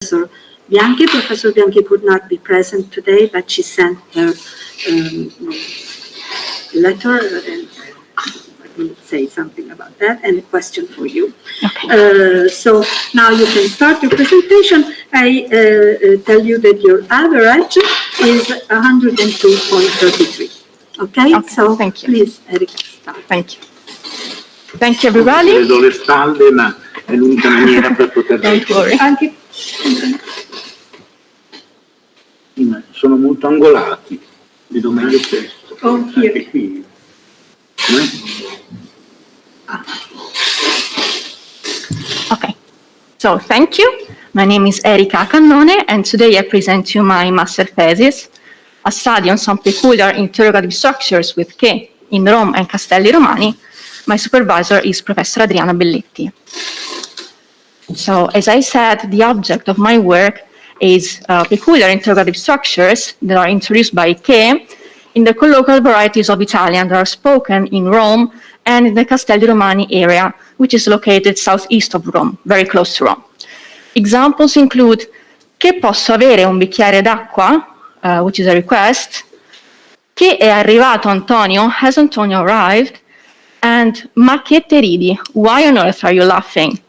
Professor Bianchi. Professor Bianchi could not be present today, but she sent her letter and I will say something about that and a question for you. Okay. So now you can start your presentation. I tell you that your average is 102.33. Okay? So thank you. Please, Erika, start. Thank you. Thank you, everybody. Vedo le spalle, ma è l'unica maniera per poter... Don't worry. Anche Sono molto angolati. Vedo meglio questo. Oh, here. Anche qui. Okay. So, thank you. My name is Erika Cannone, and today I present you my master thesis, a study on some peculiar interrogative structures with che in Rome and Castelli Romani. My supervisor is Professor Adriana Belletti. So, as I said, the object of my work is peculiar interrogative structures that are introduced by che in the colloquial varieties of Italian that are spoken in Rome and in the Castelli Romani area, which is located southeast of Rome, very close to Rome. Examples include che posso avere un bicchiere d'acqua, which is a request, che è arrivato Antonio, has Antonio arrived, and ma che te ridi, why on earth are you laughing?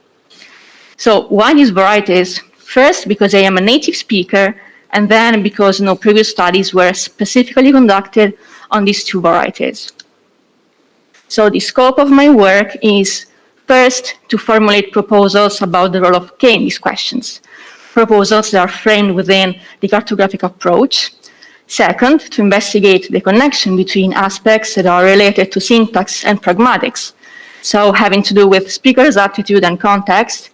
So why these varieties? First, because I am a native speaker, and then because no previous studies were specifically conducted on these two varieties. So the scope of my work is first to formulate proposals about the role of che in these questions, proposals that are framed within the cartographic approach. Second, to investigate the connection between aspects that are related to syntax and pragmatics, so having to do with speaker's attitude and context.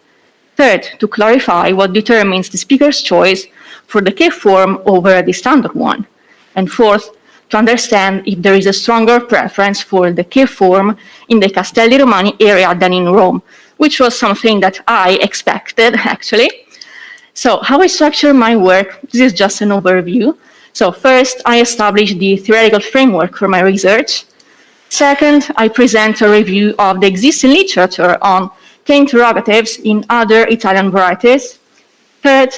Third, to clarify what determines the speaker's choice for the che form over the standard one. And fourth, to understand if there is a stronger preference for the che form in the Castelli Romani area than in Rome, which was something that I expected, actually. So how I structure my work, this is just an overview. So first, I establish the theoretical framework for my research. Second, I present a review of the existing literature on che interrogatives in other Italian varieties. Third,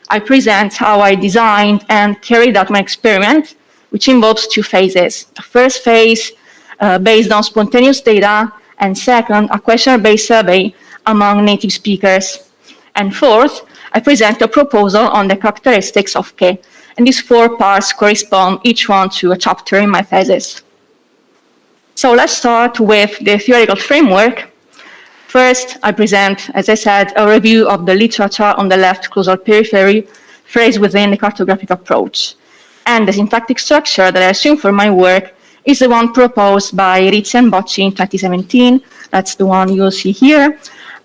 I present how I designed and carried out my experiment, which involves two phases. The first phase based on spontaneous data, and second, a questionnaire-based survey among native speakers. And fourth, I present a proposal on the characteristics of che, and these four parts correspond each one to a chapter in my thesis. So let's start with the theoretical framework. First, I present, as I said, a review of the literature on the left causal periphery phrased within the cartographic approach. And the syntactic structure that I assume for my work is the one proposed by Rizzi and Bocci in 2017. That's the one you'll see here.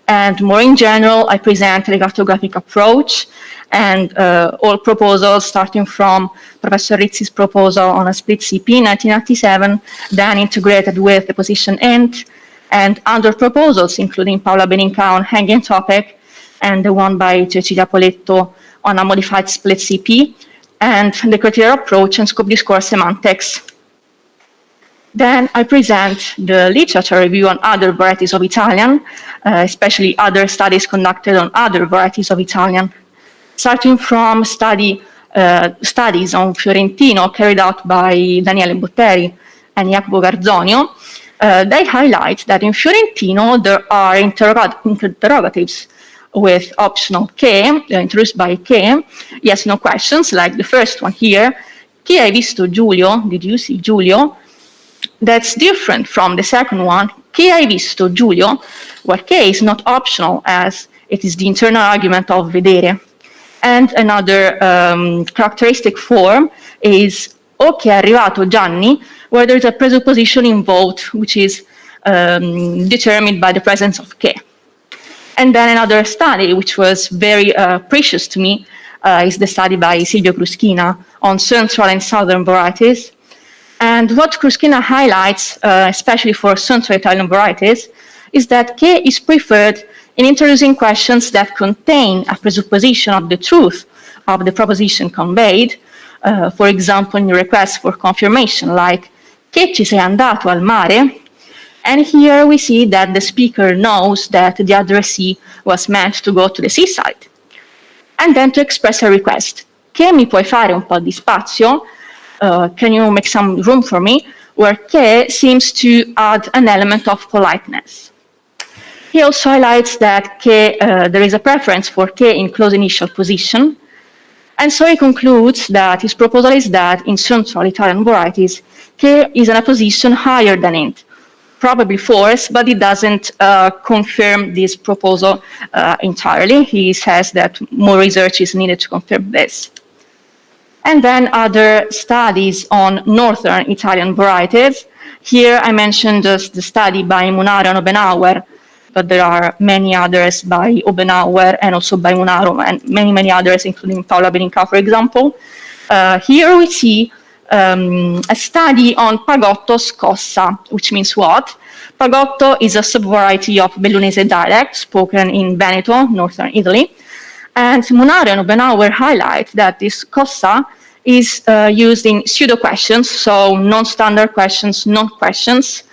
And more in general, I present the cartographic approach and all proposals starting from Professor Rizzi's proposal on a split CP in 1997, then integrated with the position int, and other proposals, including Paola Beninca on hanging topic, and the one by Cecilia Poletto on a modified split CP, and the criteria approach and scope discourse semantics. Then I present the literature review on other varieties of Italian, especially other studies conducted on other varieties of Italian, starting from studies on Fiorentino carried out by Daniele Botteri and Jacopo Garzonio. They highlight that in Fiorentino there are interrogatives with optional che, introduced by che, yes, no questions, like the first one here, che hai visto Giulio, did you see Giulio? That's different from the second one, che hai visto Giulio, where che is not optional as it is the internal argument of vedere. And another characteristic form is o che è arrivato Gianni, where there is a presupposition involved, which is determined by the presence of che. And then another study, which was very precious to me, is the study by Silvio Kruskina on central and southern varieties. And what Kruskina highlights, especially for central Italian varieties, is that che is preferred in introducing questions that contain a presupposition of the truth of the proposition conveyed. For example, in requests for confirmation, like che ci sei andato al mare? And here we see that the speaker knows that the addressee was meant to go to the seaside. and then to express a request. Che mi puoi fare un po' di spazio? Can you make some room for me? Where che seems to add an element of politeness. He also highlights that che, there is a preference for che in close initial position, and so he concludes that his proposal is that in central Italian varieties, che is in a position higher than int, probably false, but he doesn't confirm this proposal entirely. He says that more research is needed to confirm this. And then other studies on northern Italian varieties. Here I mentioned just the study by Munaro and Obenauer, but there are many others by Obenauer and also by Munaro and many others, including Paola Beninca, for example. Here we see a study on Pagotto scossa, which means what? Pagotto is a subvariety of Bellunese dialect spoken in Veneto, northern Italy. And Munaro and Obenauer highlight that this scossa is used in pseudo-questions, so non-standard questions, non-questions,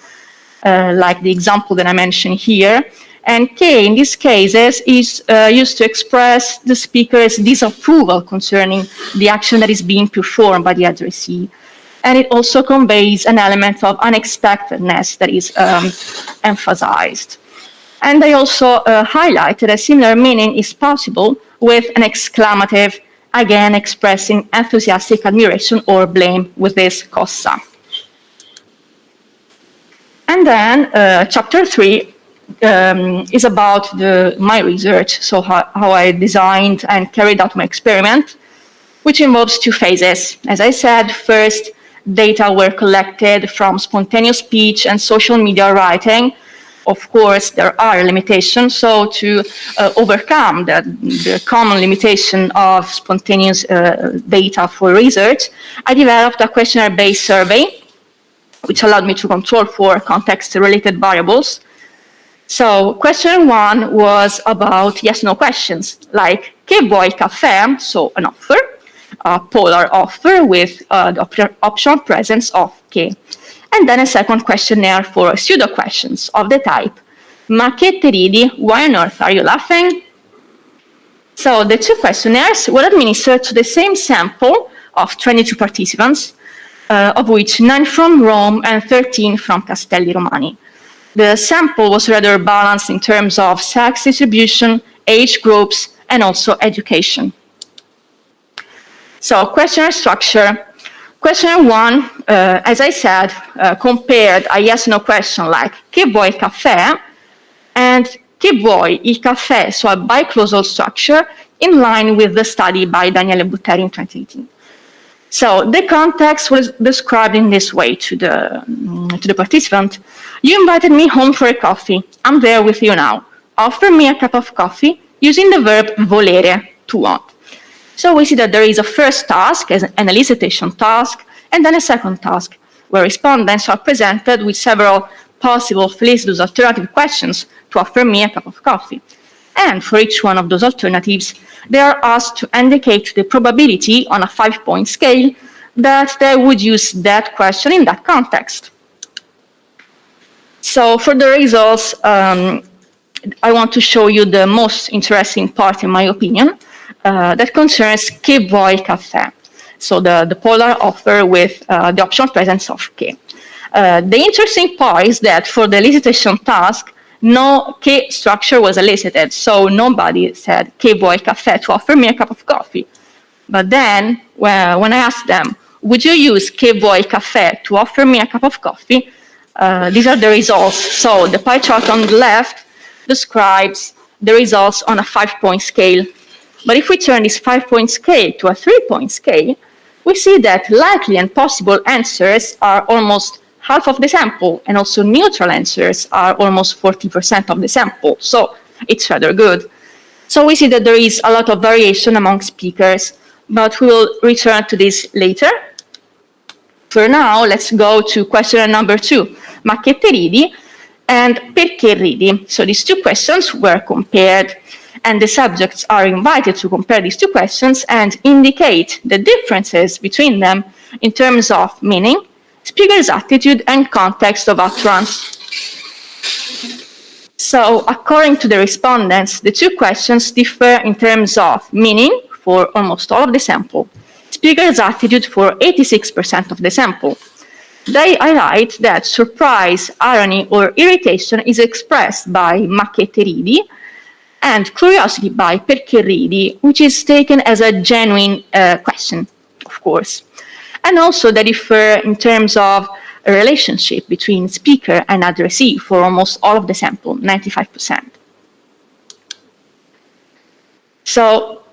like the example that I mentioned here. And che, in these cases, is used to express the speaker's disapproval concerning the action that is being performed by the addressee. And it also conveys an element of unexpectedness that is emphasized. And they also highlight that a similar meaning is possible with an exclamative, again expressing enthusiastic admiration or blame with this cosa. And then chapter 3 is about my research, so how I designed and carried out my experiment, which involves two phases. As I said, first, data were collected from spontaneous speech and social media writing. Of course, there are limitations, so to overcome the common limitation of spontaneous data for research, I developed a questionnaire-based survey, which allowed me to control for context-related variables. So question 1 was about yes-no questions, like che vuoi caffè, so an offer, a polar offer with the optional presence of che. And then a second questionnaire for pseudo questions of the type, ma che te ridi? Why on earth are you laughing? So the two questionnaires were administered to the same sample of 22 participants, of which 9 from Rome and 13 from Castelli Romani. The sample was rather balanced in terms of sex distribution, age groups, and also education. So questionnaire structure. Question 1, as I said, compared a yes-no question like che vuoi il caffè and che vuoi il caffè, so a biclausal structure in line with the study by Daniele Butteri in 2018. So the context was described in this way to the participant. You invited me home for a coffee. I'm there with you now. Offer me a cup of coffee using the verb volere, to want. So we see that there is a first task, as an elicitation task, and then a second task, where respondents are presented with several possible felicitous alternative questions to offer me a cup of coffee. And for each one of those alternatives, they are asked to indicate the probability on a 5-point scale that they would use that question in that context. So for the results, I want to show you the most interesting part, in my opinion, that concerns che vuoi caffè. So the polar offer with the optional presence of che. The interesting part is that for the elicitation task, no che structure was elicited, so nobody said che vuoi caffè to offer me a cup of coffee. But then, when I asked them, would you use che vuoi caffè to offer me a cup of coffee? These are the results. So the pie chart on the left describes the results on a 5-point scale. But if we turn this 5-point scale to a 3-point scale, we see that likely and possible answers are almost half of the sample, and also neutral answers are almost 40% of the sample. So it's rather good. So we see that there is a lot of variation among speakers, but we will return to this later. For now, let's go to question number 2. Ma che te ridi? And perché ridi? So these two questions were compared, and the subjects are invited to compare these two questions and indicate the differences between them in terms of meaning, speaker's attitude, and context of utterance. So according to the respondents, the two questions differ in terms of meaning for almost all of the sample, speaker's attitude for 86% of the sample. They highlight that surprise, irony, or irritation is expressed by "ma che te ridi," and curiosity by "perché ridi," which is taken as a genuine question, of course. And also they differ in terms of a relationship between speaker and addressee for almost all of the sample, 95%. So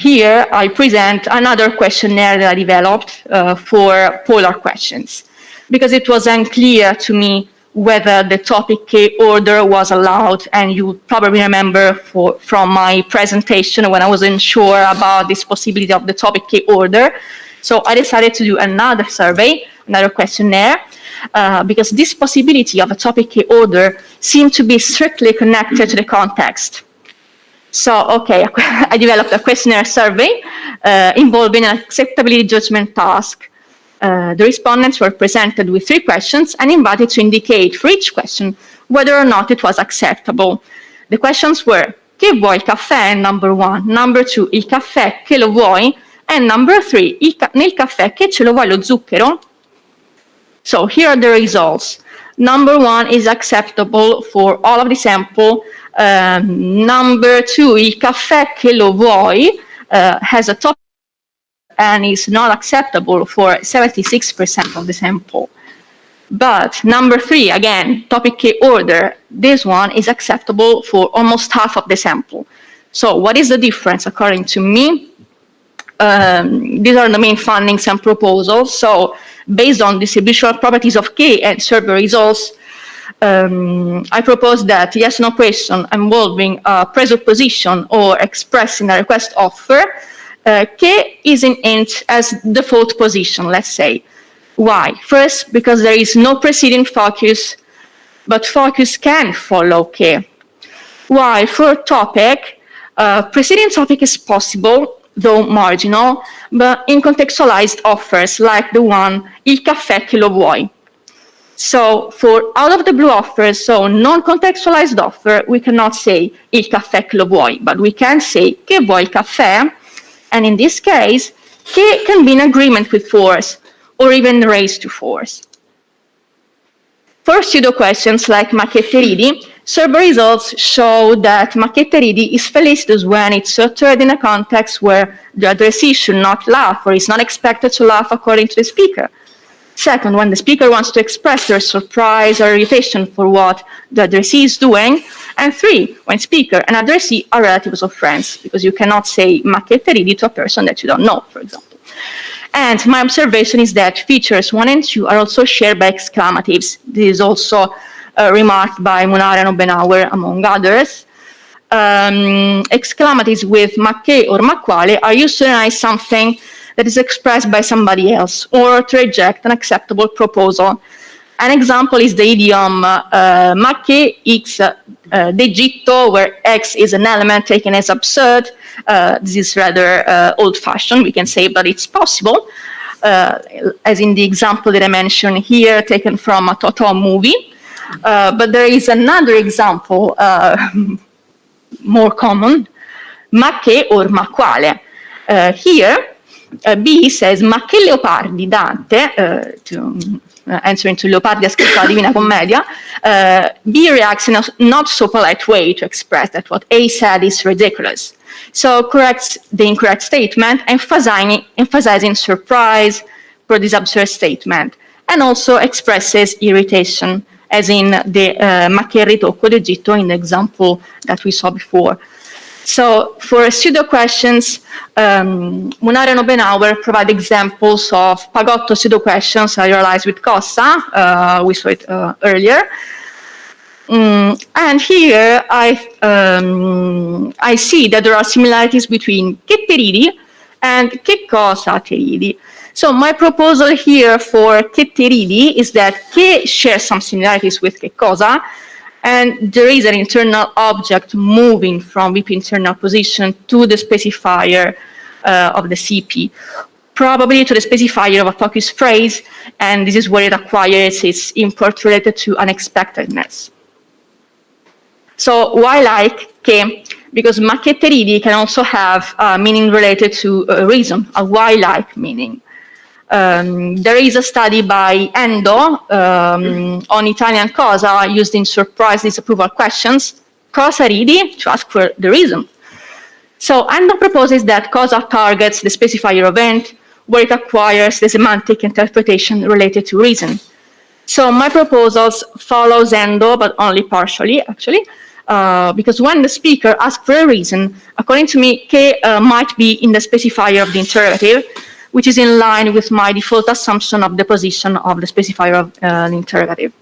here I present another questionnaire that I developed for polar questions, because it was unclear to me whether the topic K order was allowed, and you probably remember from my presentation when I wasn't sure about this possibility of the topic K order. So I decided to do another survey, another questionnaire, because this possibility of a topic K order seemed to be strictly connected to the context. So, okay, I developed a questionnaire survey involving an acceptability judgment task. The respondents were presented with 3 questions and invited to indicate for each question whether or not it was acceptable. The questions were: che vuoi il caffè? Number 1. Number 2, il caffè che lo vuoi? And number 3, nel caffè che ce lo vuoi lo zucchero? So here are the results. Number 1 is acceptable for all of the sample. Number 2, il caffè che lo vuoi, has a top and is not acceptable for 76% of the sample. But number 3, again, topic K order, this one is acceptable for almost half of the sample. So what is the difference according to me? These are the main findings and proposals. So based on distributional properties of K and survey results, I propose that yes/no question involving a presupposition or expressing a request offer, K is in int as default position, let's say. Why? First, because there is no preceding focus, but focus can follow K. Why? For topic, preceding topic is possible, though marginal, but in contextualized offers like the one il caffè che lo vuoi. So for out of the blue offers, so non-contextualized offer, we cannot say il caffè che lo vuoi, but we can say che vuoi il caffè, and in this case, che can be in agreement with force, or even raised to force. For pseudo questions like ma che te ridi, survey results show that ma che te ridi is felicitous when it's uttered in a context where the addressee should not laugh or is not expected to laugh according to the speaker. Second, when the speaker wants to express their surprise or irritation for what the addressee is doing. And 3, when speaker and addressee are relatives or friends, because you cannot say ma che te ridi to a person that you don't know, for example. And my observation is that features 1 and 2 are also shared by exclamatives. This is also remarked by Munari and Obenauer, among others. Exclamatives with ma che or ma quale are used to deny something that is expressed by somebody else, or to reject an acceptable proposal. An example is the idiom ma che x d'Egitto, where x is an element taken as absurd. This is rather old-fashioned, we can say, but it's possible, as in the example that I mentioned here, taken from a Totò movie. But there is another example, more common, ma che or ma quale. Here, B says, ma che leopardi, Dante, answering to Leopardi a scritto la Divina Commedia, B reacts in a not so polite way to express that what A said is ridiculous. So corrects the incorrect statement, emphasizing surprise for this absurd statement, and also expresses irritation, as in the ma che ritocco d'Egitto in the example that we saw before. So for pseudo questions, Munari and Obenauer provide examples of Pagotto pseudo questions I realized with Cossa. We saw it earlier. And here I see that there are similarities between che te ridi and che cosa te ridi. So my proposal here for che te ridi is that che shares some similarities with che cosa, and there is an internal object moving from VP internal position to the specifier of the CP, probably to the specifier of a focus phrase, and this is where it acquires its import related to unexpectedness. So why like che? Because ma che te ridi can also have meaning related to reason, a why-like meaning. There is a study by Endo on Italian cosa used in surprise disapproval questions. Cosa ridi? To ask for the reason. So Endo proposes that cosa targets the specifier event where it acquires the semantic interpretation related to reason. So my proposals follows Endo, but only partially, actually, because when the speaker asks for a reason, according to me, che might be in the specifier of the interrogative, which is in line with my default assumption of the position of the specifier of the interrogative.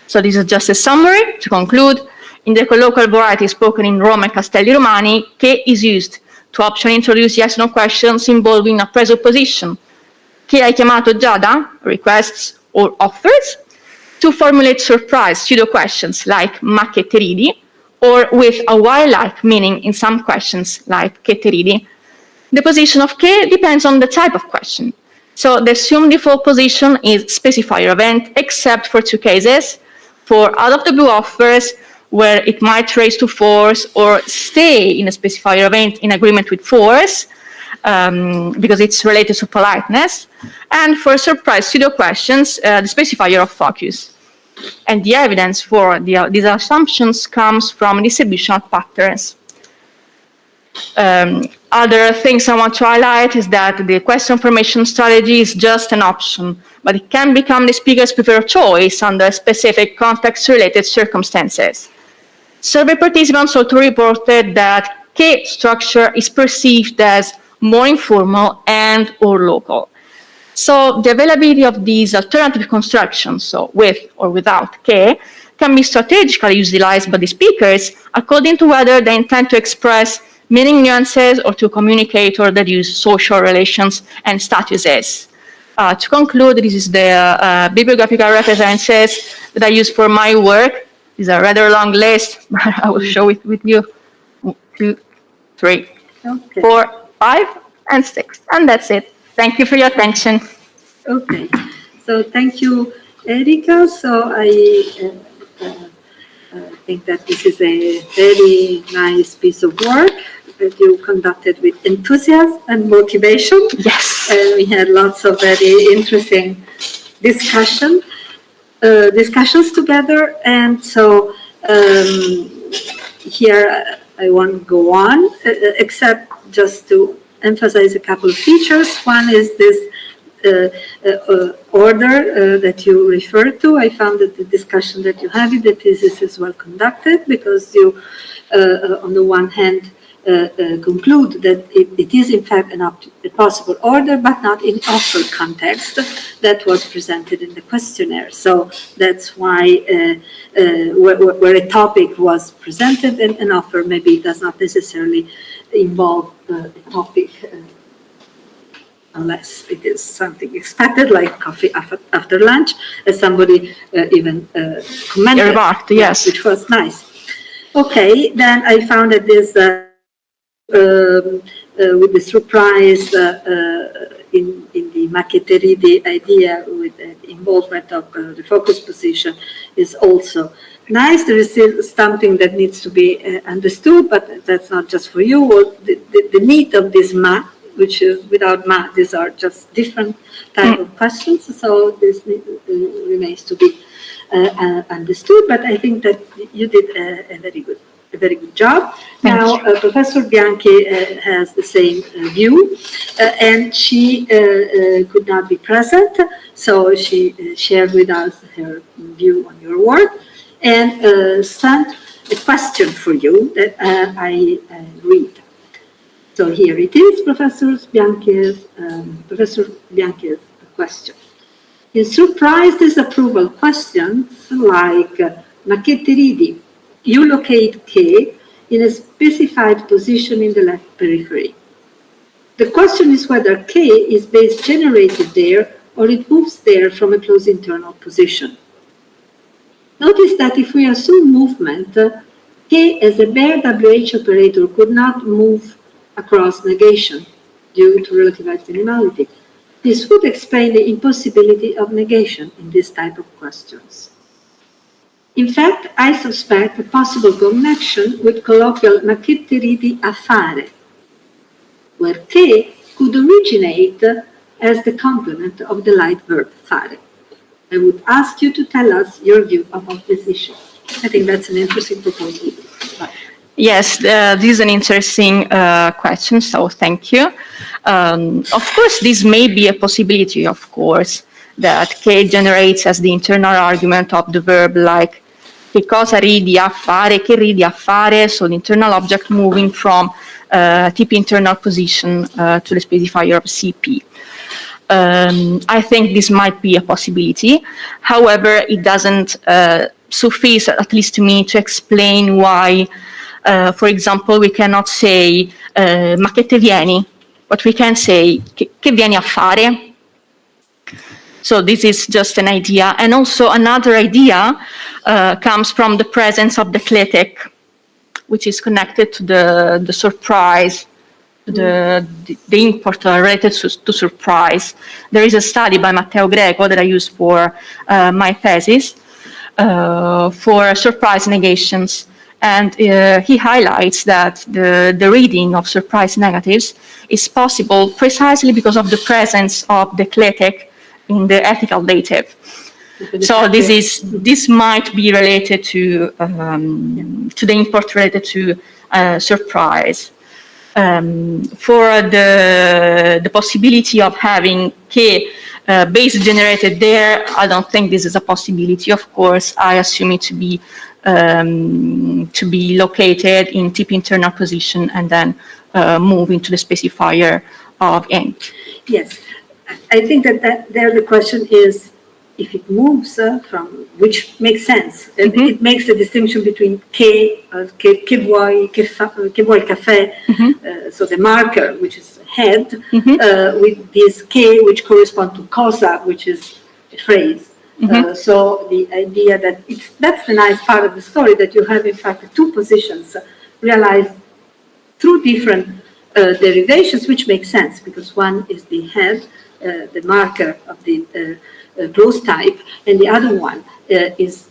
So this is just a summary. To conclude, in the colloquial variety spoken in Rome and Castelli Romani, che is used to optionally introduce yes-no questions involving a presupposition, che hai chiamato già da, requests or offers, to formulate surprise pseudo questions like ma che te ridi, or with a why-like meaning in some questions like che te ridi. The position of che depends on the type of question. So the assumed default position is specifier event, except for two cases, for out of the blue offers, where it might raise to force or stay in a specifier event in agreement with force, because it's related to politeness, and for surprise pseudo questions, the specifier of focus. And the evidence for these assumptions comes from distributional patterns. Other things I want to highlight is that the question formation strategy is just an option, but it can become the speaker's preferred choice under specific context-related circumstances. Survey participants also reported that che structure is perceived as more informal and or local. So the availability of these alternative constructions, so with or without che, can be strategically utilized by the speakers according to whether they intend to express meaning nuances or to communicate or deduce social relations and statuses. To conclude, this is the bibliographical references that I use for my work. It's a rather long list, but I will show it with you. 1, 2, 3, 4, 5, and 6. And that's it. Thank you for your attention. Okay, so thank you, Erika. So I think that this is a very nice piece of work that you conducted with enthusiasm and motivation. Yes. We had lots of very interesting discussions together. And so here I won't go on, except just to emphasize a couple of features. One is this order that you referred to. I found that the discussion that you have in the thesis is well conducted, because you, on the one hand, conclude that it is in fact a possible order, but not in offer context that was presented in the questionnaire. So that's why where a topic was presented, and an offer maybe does not necessarily involve a topic unless it is something expected, like coffee after lunch, as somebody even commented. Remarked, yes. Which was nice. Okay, then I found that this with the surprise in the ma che te ridi idea, with the involvement of the focus position, is also nice. There is still something that needs to be understood, but that's not just for you. The need of this ma, which is without ma, these are just different type of questions. So this remains to be understood. But I think that you did a very good job. Now, Professor Bianchi has the same view, and she could not be present, so she shared with us her view on your work, and sent a question for you that I read. So here it is, Professor Bianchi's question. In surprise disapproval questions like ma che te ridi, you locate che in a specified position in the left periphery. The question is whether K is base generated there or it moves there from a close internal position. Notice that if we assume movement, K as a bare WH operator could not move across negation due to relativized minimality. This would explain the impossibility of negation in this type of questions. In fact, I suspect a possible connection with colloquial macchietti a fare, where che could originate as the complement of the light verb fare. I would ask you to tell us your view about this issue. I think that's an interesting proposal. Yes, this is an interesting question, so thank you. Of course, this may be a possibility, of course, that che generates as the internal argument of the verb, like che cosa ridi a fare, che ridi a fare, so the internal object moving from TP internal position to the specifier of CP. I think this might be a possibility. However, it doesn't suffice, at least to me, to explain why, for example, we cannot say ma che te vieni, but we can say che vieni a fare. So this is just an idea. And also another idea comes from the presence of the clitic, which is connected to the surprise, the import related to surprise. There is a study by Matteo Greco that I used for my thesis for surprise negations. And he highlights that the reading of surprise negatives is possible precisely because of the presence of the clitic in the ethical dative. So this might be related to the import related to surprise. For the possibility of having che base generated there, I don't think this is a possibility. Of course, I assume it to be located in TP internal position and then move into the specifier of int. Yes, I think that there the question is if it moves from, which makes sense. It makes the distinction between che vuoi, che vuoi il caffè, so the marker, which is head, with this che, which correspond to cosa, which is a phrase. So the idea that that's the nice part of the story, that you have in fact two positions realized through different derivations, which makes sense because one is the head, the marker of the closed type, and the other one is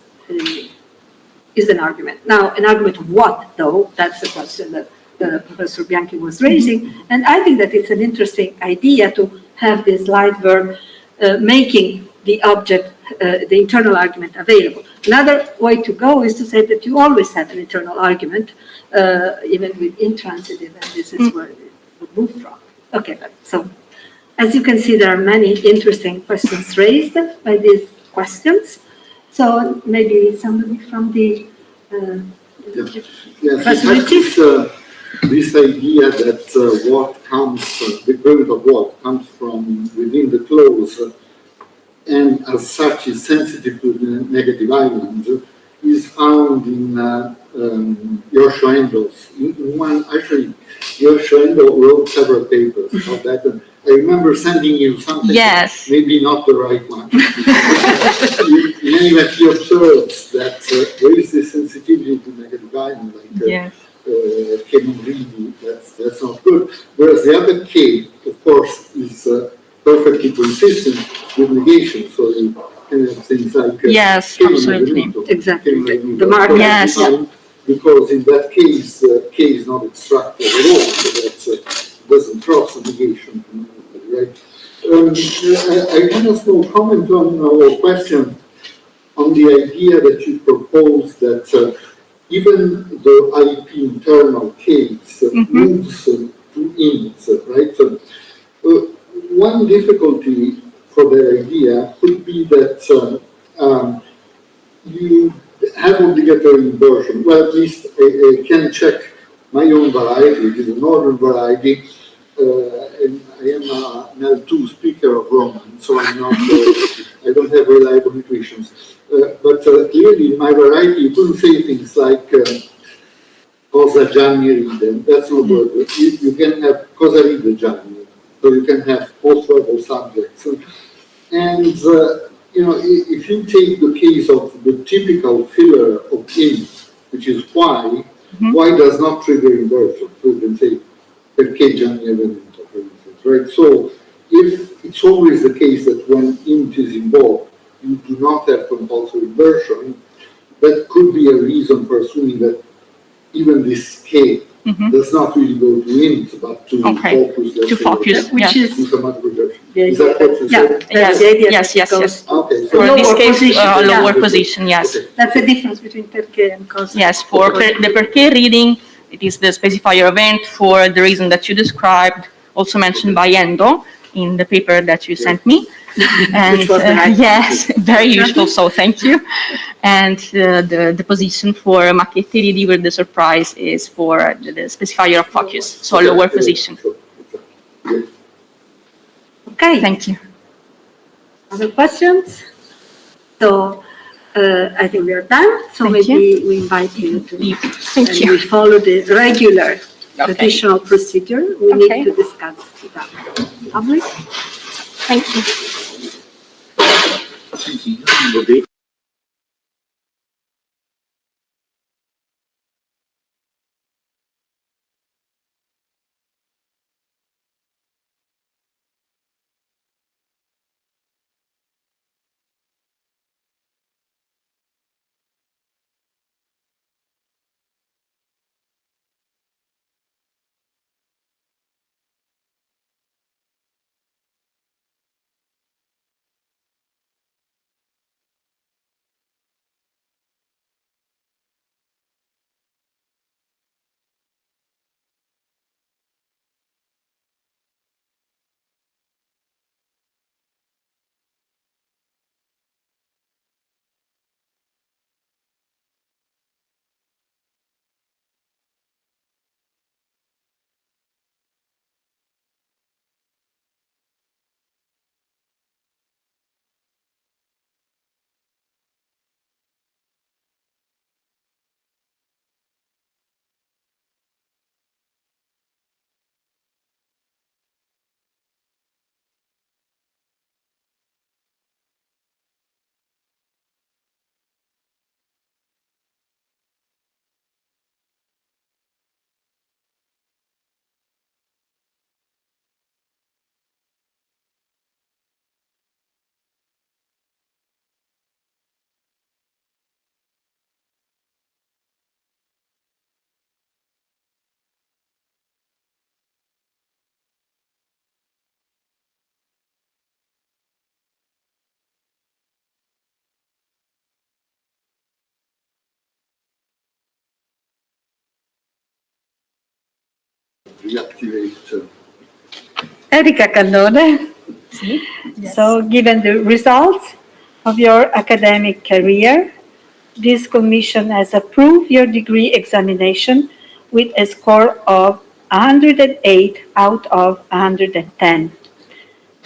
an argument. Now, an argument of what, though? That's the question that Professor Bianchi was raising, and I think that it's an interesting idea to have this light verb making the object, the internal argument available. Another way to go is to say that you always have an internal argument, even with intransitive, and this is where it would move from. Okay, so as you can see, there are many interesting questions raised by these questions. So maybe somebody from the facilities. This idea that what comes, the equivalent of what comes from within the clause, and as such is sensitive to the negative islands, is found in Yoshua Endel's. Actually, Yoshua Endel wrote several papers about that. And I remember sending you something, yes, maybe not the right one. In any event, he observes that there is this sensitivity to negative islands, like really, that's not good. Whereas the other K, of course, is perfectly consistent with negation. So you can have things like yes, absolutely, exactly. The mark, yes, because in that case, K is not extracted at all. So that doesn't cross the negation, right? I can ask no comment on our question on the idea that you proposed that. Even the IP internal case moves to int, right? One difficulty for the idea could be that you have obligatory inversion. Well, at least I can check my own variety, which is a northern variety, and I am an L2 speaker of Roman, so I'm not, I don't have reliable intuitions. But clearly in my variety, you couldn't say things like cosa Gianni ride. That's not good. You can have cosa ride Gianni. So you can have both verbal subjects. And, you know, if you take the case of the typical filler of int, which is y, y does not trigger inversion. So you can say perché Gianni è venuto, for instance, right? So if it's always the case that when int is involved, you do not have compulsory inversion, that could be a reason for assuming that even this K does not really go to int, but to focus, let's To say, focus, Which is to semantic projection. the Is that what you yeah, said? that's the idea. Yes, that yes, goes- yes. Okay, so For this Lower case, position, lower yeah. position, yes. Okay. That's the difference between perché and cosa. Yes, for the perché reading, it is the specifier event for the reason that you described, also mentioned by Endo in the paper that you sent me. And Which was nice. yes, very useful, so thank you. And the position for Macchietterini with the surprise is for the specifier of focus, so lower position. Okay. Thank you. Other questions? So I think we are done. So Thank maybe we invite you to Leave. Thank and you. we follow the regular traditional procedure. We Okay. need to discuss that. Lovely. Thank you. Reactivate. Erika Cannone. So given the results of your academic career, this commission has approved your degree examination with a score of 108 out of 110.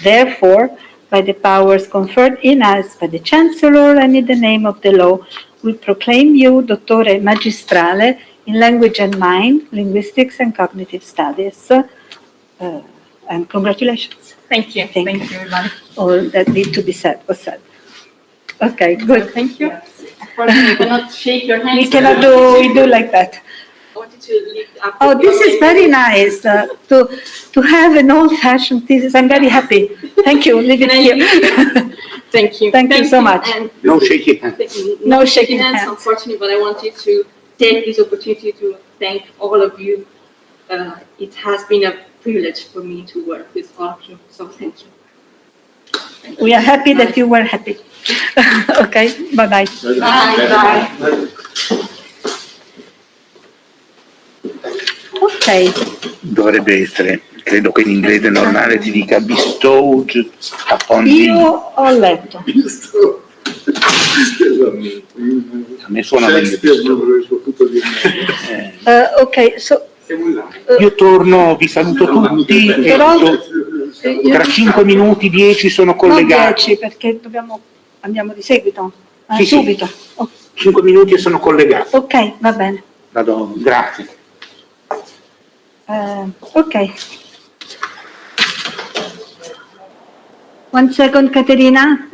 Therefore, by the powers conferred in us by the Chancellor and in the name of the law, we proclaim you Dottore Magistrale in Language and Mind, Linguistics and Cognitive Studies. And congratulations. Thank you. Thank Thank you. you, everybody. All that need to be said was said. Okay, good. Thank you. Unfortunately, we cannot shake your hands. We do like that. I wanted to lift up. Oh, this is very nice to have an old-fashioned thesis. I'm very happy. Thank you. Leave it here. Thank you. Thank you so much. And No shaking hands. No shaking hands. unfortunately, but I wanted to take this opportunity to thank all of you. It has been a privilege for me to work with all of you, so thank you. We are happy that you were happy. Okay, bye-bye. Bye. Ok, Dovrebbe essere, credo che in inglese normale si dica bestowed upon thee. io ho letto. A me suona meglio Shakespeare non bestowed. avrei potuto dire meglio. Ok, so, Io torno, vi saluto tutti e però tra 5 minuti, 10 sono non collegato. 10 perché andiamo di seguito. Sì, sì. Subito. 5 minuti e sono collegato. Ok, va bene. Vado, grazie. Ok. 1 second, Caterina.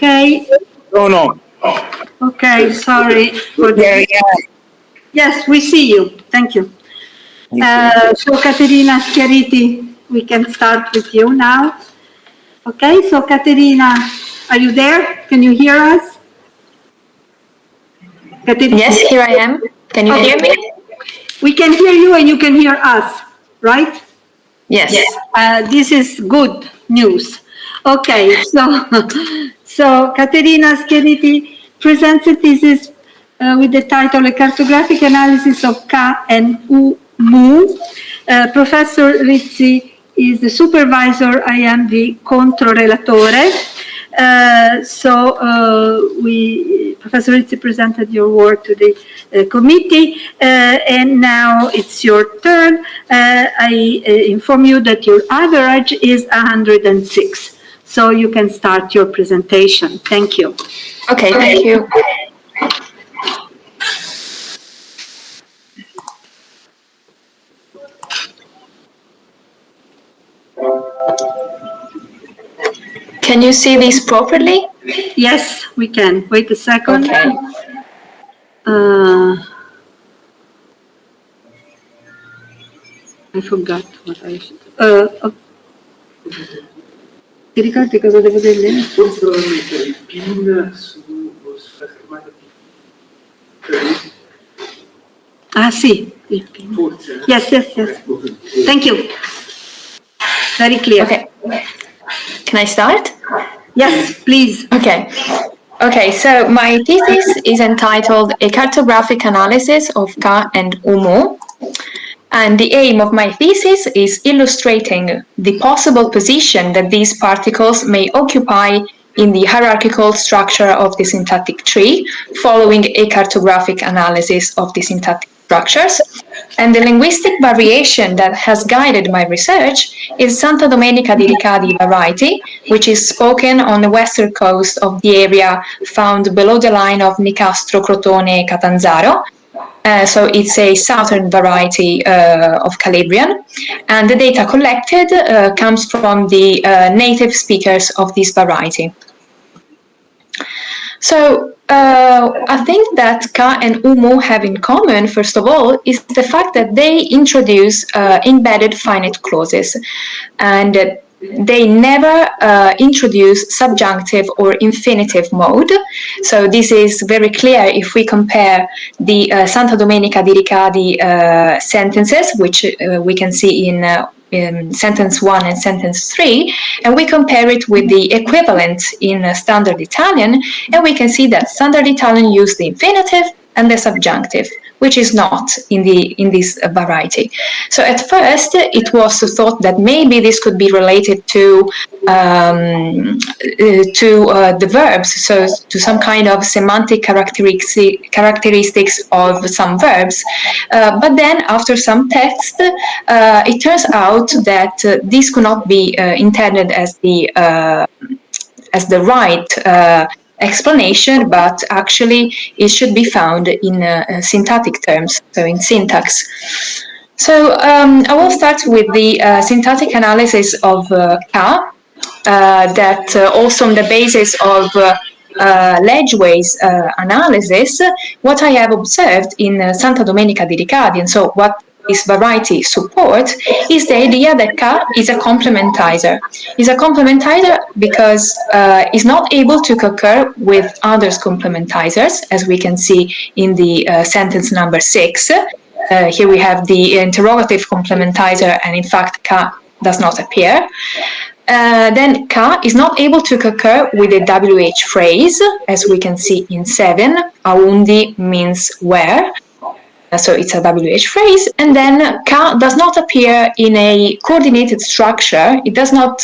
Okay, No. okay, sorry for the... Yes, we see you. Thank you. So Caterina Schiariti, we can start with you now. Okay, so Caterina, are you there? Can you hear us? Caterina? Yes, here I am. Can you hear me? We can hear you and you can hear us, right? Yes. This is good news. Okay, so Caterina Schiariti presents a thesis with the title A Cartographic Analysis of Ka and Mu. Professor Rizzi is the supervisor, I am the controrelatore. Professor Rizzi presented your work to the committee, and now it's your turn. I inform you that your average is 106, so you can start your presentation. Thank you. Okay, thank you. Can you see this properly? Yes, we can. Wait a second. Okay. I forgot what I should... Ti ricordi cosa devo dire? Forse dovrò mettere il pin sulla schermata. Ah, sì. Forse. Yes. Thank you. Very clear. Okay. Can I start? Yes, please. Okay, so my thesis is entitled A Cartographic Analysis of Ka and Umu. And the aim of my thesis is illustrating the possible position that these particles may occupy in the hierarchical structure of the syntactic tree, following a cartographic analysis of the syntactic structures. And the linguistic variation that has guided my research is Santa Domenica di Ricadi variety, which is spoken on the western coast of the area found below the line of Nicastro, Crotone, Catanzaro. So it's a southern variety of Calabrian, and the data collected comes from the native speakers of this variety. So I think that Ka and Umu have in common, first of all, is the fact that they introduce embedded finite clauses, and they never introduce subjunctive or infinitive mode. So this is very clear if we compare the Santa Domenica di Ricadi sentences, which we can see in sentence 1 and sentence 3, and we compare it with the equivalent in Standard Italian, and we can see that Standard Italian used the infinitive and the subjunctive, which is not in this variety. So at first it was thought that maybe this could be related to the verbs, so to some kind of semantic characteristics of some verbs. But then after some text, it turns out that this could not be intended as the right explanation, but actually it should be found in syntactic terms, so in syntax. So I will start with the syntactic analysis of Ka, that also on the basis of Ledgway's analysis, what I have observed in Santa Domenica di Ricadi, and so what this variety supports, is the idea that Ka is a complementizer. Is a complementizer because is not able to concur with others complementizers, as we can see in the sentence number 6. Here we have the interrogative complementizer, and in fact Ka does not appear. Then Ka is not able to concur with a WH phrase, as we can see in 7. Aundi means where. So it's a WH phrase, and then Ka does not appear in a coordinated structure. It is not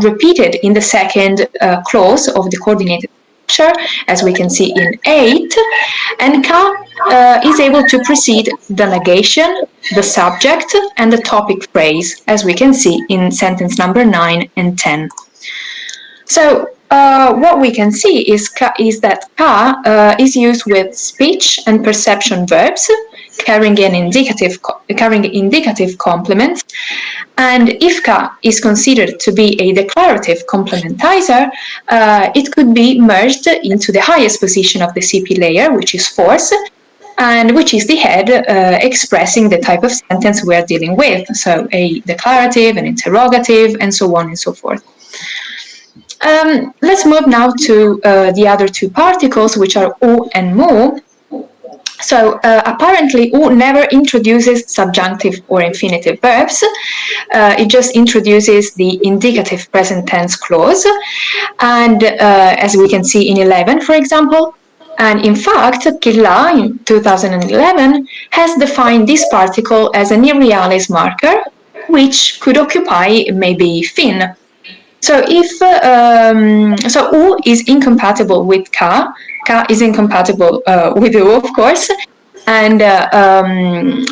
repeated in the second clause of the coordinated structure, as we can see in 8. And Ka is able to precede the negation, the subject, and the topic phrase, as we can see in sentence number 9 and 10. So what we can see is that Ka is used with speech and perception verbs, carrying indicative complements, And if ka is considered to be a declarative complementizer, it could be merged into the highest position of the CP layer, which is force, and which is the head expressing the type of sentence we are dealing with. So a declarative, an interrogative, and so on and so forth. Let's move now to the other two particles, which are u and mu. So apparently u never introduces subjunctive or infinitive verbs. It just introduces the indicative present tense clause. And as we can see in 11, for example, and in fact, Killa in 2011 has defined this particle as an irrealis marker, which could occupy maybe fin. So if u is incompatible with ka is incompatible with u, of course, and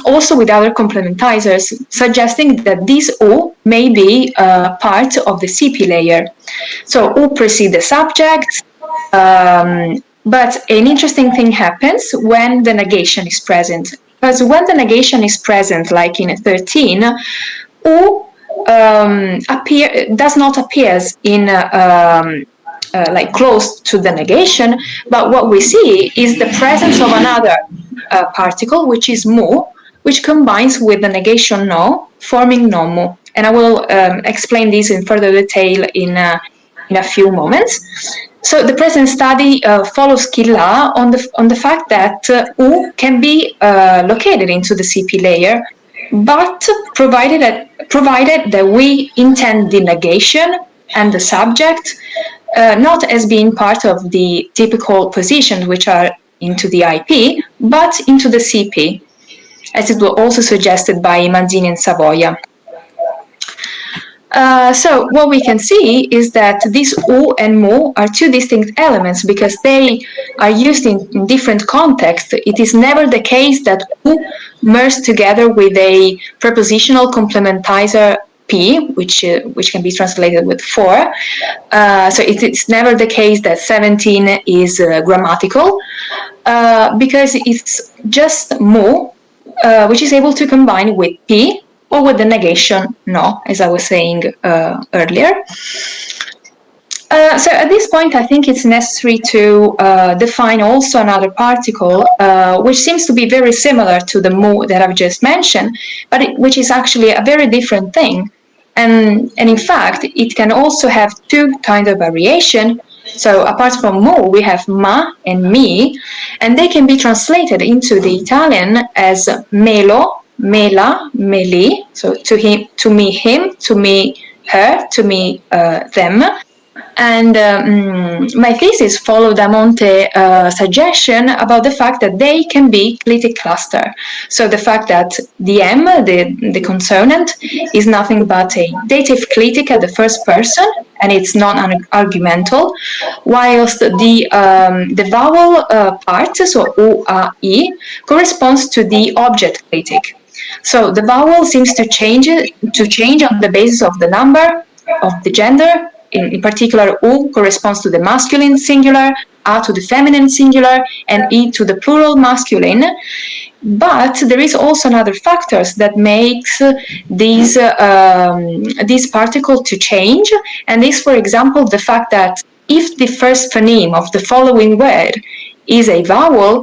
also with other complementizers, suggesting that this u may be part of the CP layer. So u precedes the subject, but an interesting thing happens when the negation is present. Because when the negation is present, like in 13, u does not appear in like close to the negation, but what we see is the presence of another particle, which is mu, which combines with the negation no, forming nomu. And I will explain this in further detail in a few moments. So the present study follows Killa on the fact that u can be located into the CP layer, but provided that we intend the negation and the subject not as being part of the typical positions which are into the IP, but into the CP, as it was also suggested by Manzini and Savoia. So what we can see is that these u and mu are two distinct elements because they are used in different contexts. It is never the case that u merged together with a prepositional complementizer p, which can be translated with for. So it's never the case that 17 is grammatical because it's just mu, which is able to combine with p, or with the negation no, as I was saying earlier. So at this point, I think it's necessary to define also another particle, which seems to be very similar to the mu that I've just mentioned, but which is actually a very different thing. And in fact, it can also have two kinds of variation. So apart from mu, we have ma and mi, and they can be translated into the Italian as melo, mela, meli, so to him, to me, him, to me, her, to me, them. And my thesis followed a Monte suggestion about the fact that they can be clitic cluster. So the fact that the M, the consonant, is nothing but a dative clitic at the first person, and it's non-argumental, whilst the vowel part, so U, A, I, corresponds to the object clitic. So the vowel seems to change on the basis of the number, of the gender. In particular, U corresponds to the masculine singular, A to the feminine singular, and I to the plural masculine. But there is also another factors that makes these particles to change, and this, for example, the fact that if the first phoneme of the following word is a vowel,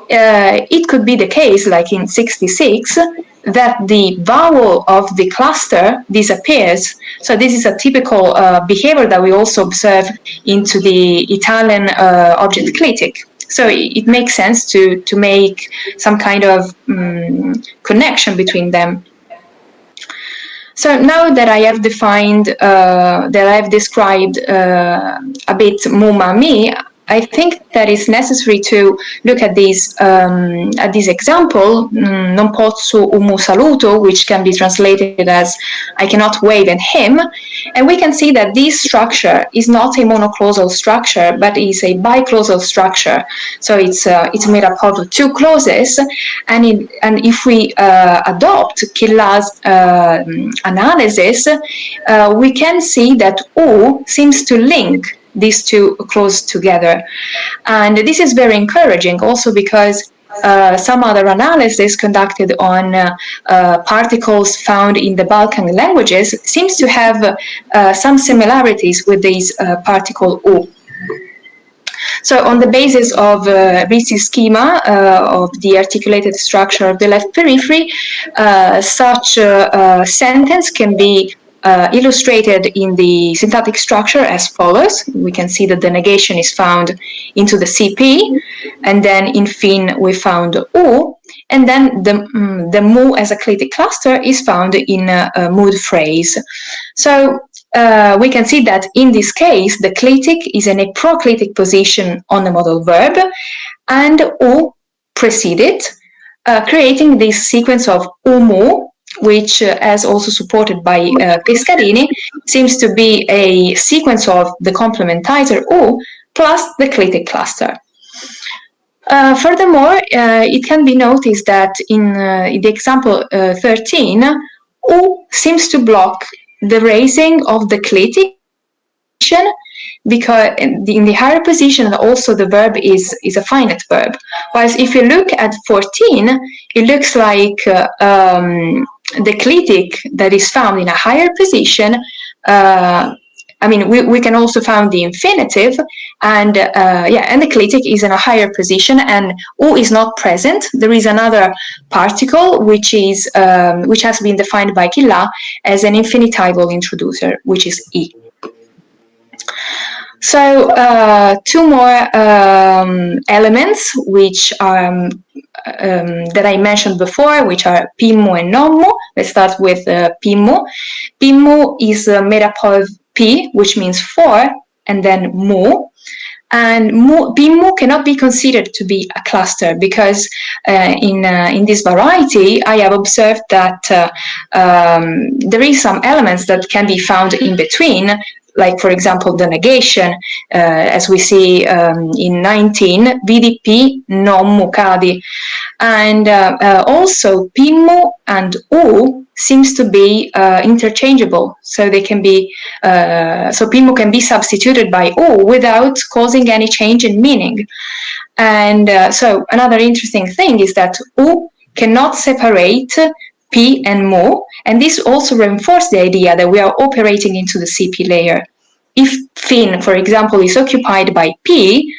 it could be the case, like in 66, that the vowel of the cluster disappears. So this is a typical behavior that we also observe into the Italian object clitic. So it makes sense to make some kind of connection between them. So now that I have defined, that I have described a bit mu, ma, mi, I think that it's necessary to look at this example, non posso umu saluto, which can be translated as I cannot wave at him. And we can see that this structure is not a monoclausal structure, but is a biclausal structure. So it's made up of two clauses. And if we adopt Killa's analysis, we can see that U seems to link these two clauses together. And this is very encouraging also because some other analysis conducted on particles found in the Balkan languages seems to have some similarities with this particle U. So on the basis of Rizzi's schema of the articulated structure of the left periphery, such a sentence can be illustrated in the syntactic structure as follows. We can see that the negation is found into the CP, and then in fin we found U, and then the mu as a clitic cluster is found in a mood phrase. So we can see that in this case, the clitic is in a proclitic position on the modal verb, and U preceded, creating this sequence of U-mu, which, as also supported by Pescarini, seems to be a sequence of the complementizer U plus the clitic cluster. Furthermore, it can be noticed that in the example 13, U seems to block the raising of the clitic, because in the higher position also the verb is a finite verb. Whereas if you look at 14, it looks like the clitic that is found in a higher position, I mean, we can also find the infinitive, and and the clitic is in a higher position, and U is not present. There is another particle which has been defined by Gillat as an infinitival introducer, which is E. So two more elements which are that I mentioned before, which are P-mu and non-mu. Let's start with P-mu. P-mu is made up of P, which means 4, and then mu. And P-mu cannot be considered to be a cluster, because in this variety, I have observed that there is some elements that can be found in between, like, for example, the negation, as we see in 19, VDP non mu cadi. And also P-mu and U seems to be interchangeable, so they can be so P-mu can be substituted by U without causing any change in meaning. And so another interesting thing is that U cannot separate P and mu, and this also reinforces the idea that we are operating into the CP layer. If fin, for example, is occupied by P,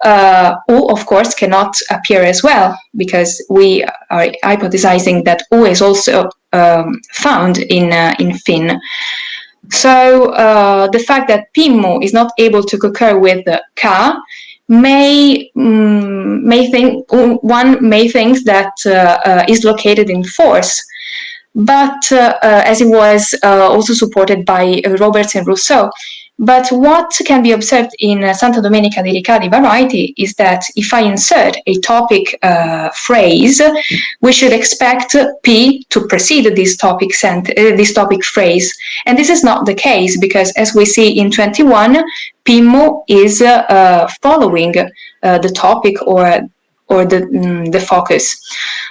U, of course, cannot appear as well, because we are hypothesizing that U is also found in fin. So the fact that P-mu is not able to concur with K may think that is located in force. But as it was also supported by Roberts and Rousseau. But what can be observed in Santa Domenica di Riccardi variety is that if I insert a topic phrase, we should expect P to precede this topic phrase. And this is not the case, because as we see in 21, P-mu is following the topic or the focus.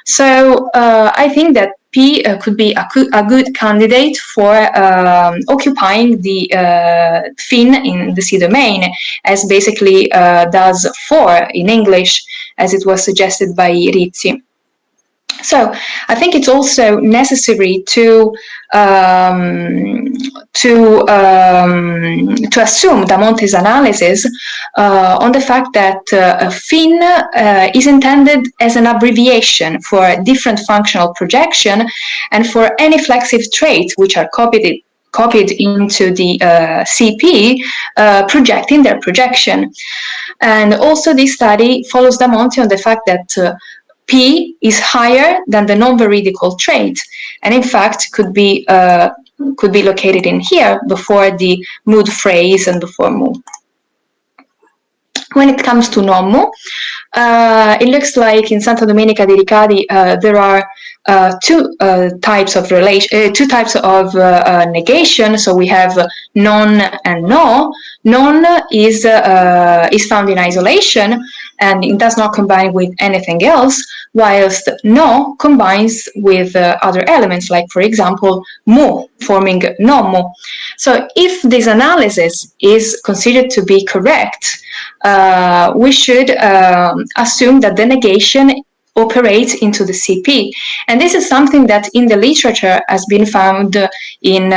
So I think that P could be a good candidate for occupying the fin in the C domain, as basically does for in English, as it was suggested by Rizzi. So I think it's also necessary to assume Da Monte's analysis on the fact that fin is intended as an abbreviation for different functional projection and for any flexive traits which are copied into the CP, projecting their projection. And also this study follows Da Monte on the fact that P is higher than the non-veridical trait, and in fact could be located in here before the mood phrase and before mu. When it comes to non-mu, it looks like in Santa Domenica di Riccardi there are two types of negation. So we have non and no. Non is found in isolation, and it does not combine with anything else, whilst no combines with other elements, like, for example, mu, forming non-mu. So if this analysis is considered to be correct, we should assume that the negation operate into the CP. And this is something that in the literature has been found in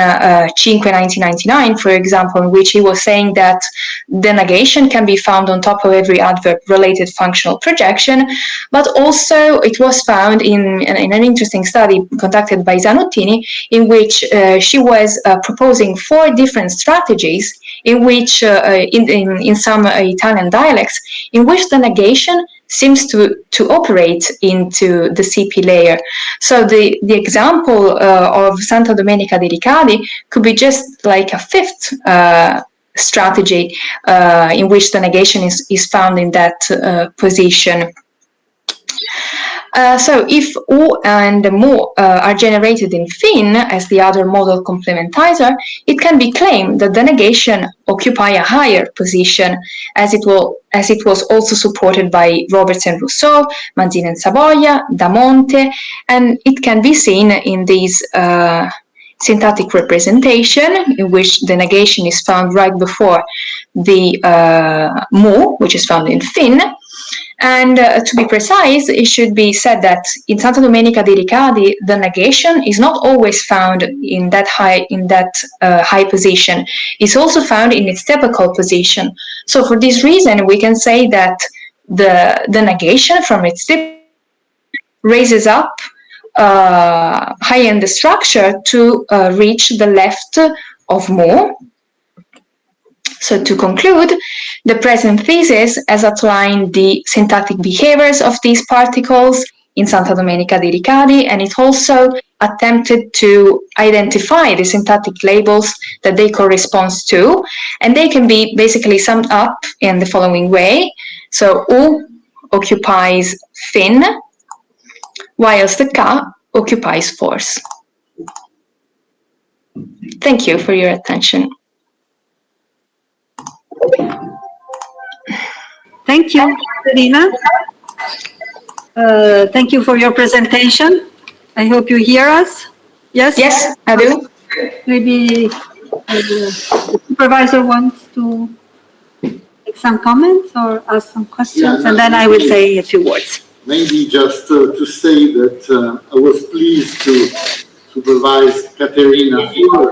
Cinque 1999, for example, in which he was saying that the negation can be found on top of every adverb-related functional projection, but also it was found in an interesting study conducted by Zanuttini, in which she was proposing 4 different strategies in which, in some Italian dialects, in which the negation seems to operate into the CP layer. So the example of Santa Domenica dei Ricadi could be just like a 5th strategy in which the negation is found in that position. So if U and Mu are generated in fin as the other modal complementizer, it can be claimed that the negation occupy a higher position, as it was also supported by Roberts and Rousseau, Manzini and Savoia, Da Monte, and it can be seen in these syntactic representation in which the negation is found right before the Mu, which is found in fin. And to be precise, it should be said that in Santa Domenica dei Ricadi, the negation is not always found in that high position. It's also found in its typical position. So for this reason, we can say that the negation from its tip raises up high in the structure to reach the left of Mu. So to conclude, the present thesis has outlined the syntactic behaviors of these particles in Santa Domenica dei Ricadi, and it also attempted to identify the syntactic labels that they correspond to, and they can be basically summed up in the following way. So U occupies fin, whilst the K occupies force. Thank you for your attention. Thank you, Serena. Thank you for your presentation. I hope you hear us. Yes? Yes, I do. Maybe the supervisor wants to make some comments or ask some questions, and then I will say a few words. Maybe just to say that I was pleased to supervise Caterina here,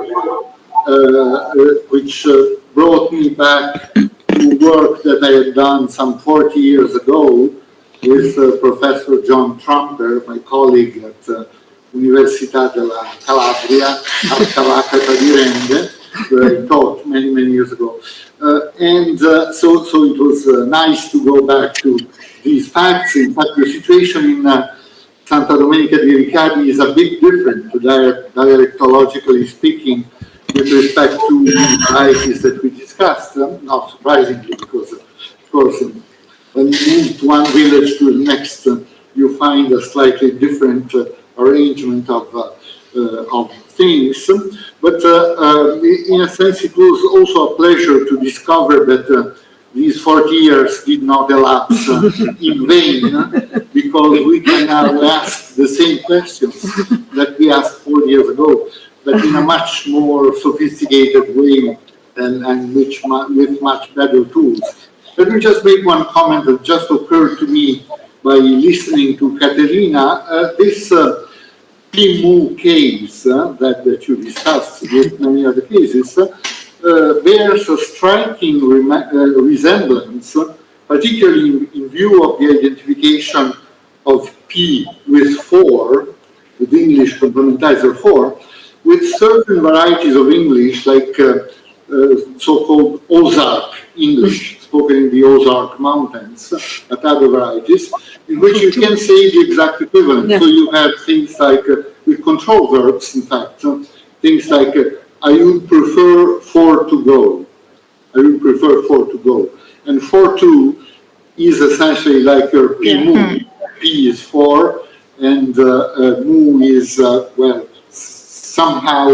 which brought me back to work that I had done some 40 years ago with Professor John Trumper, my colleague at Università della Calabria, at Cavacata di Rende, where I taught many, many years ago. So it was nice to go back to these facts. In fact, the situation in Santa Domenica dei Ricadi is a bit different, dialectologically speaking, with respect to the varieties that we discussed, not surprisingly, because, of course, when you move to one village to the next, you find a slightly different arrangement of things. But in a sense, it was also a pleasure to discover that these 40 years did not elapse in vain, because we can now ask the same questions that we asked 40 years ago, but in a much more sophisticated way and with much better tools. Let me just make one comment that just occurred to me by listening to Caterina. This P-Mu case that you discussed with many other cases bears a striking resemblance, particularly in view of the identification of P with 4, with English complementizer 4, with certain varieties of English, like so-called Ozark English, spoken in the Ozark Mountains, and other varieties, in which you can say the exact equivalent. Yeah. So you have things like, with control verbs, in fact, things like, I would prefer for to go. I would prefer for to go. And for to is essentially like your P-Mu. P is for, and Mu is, well, somehow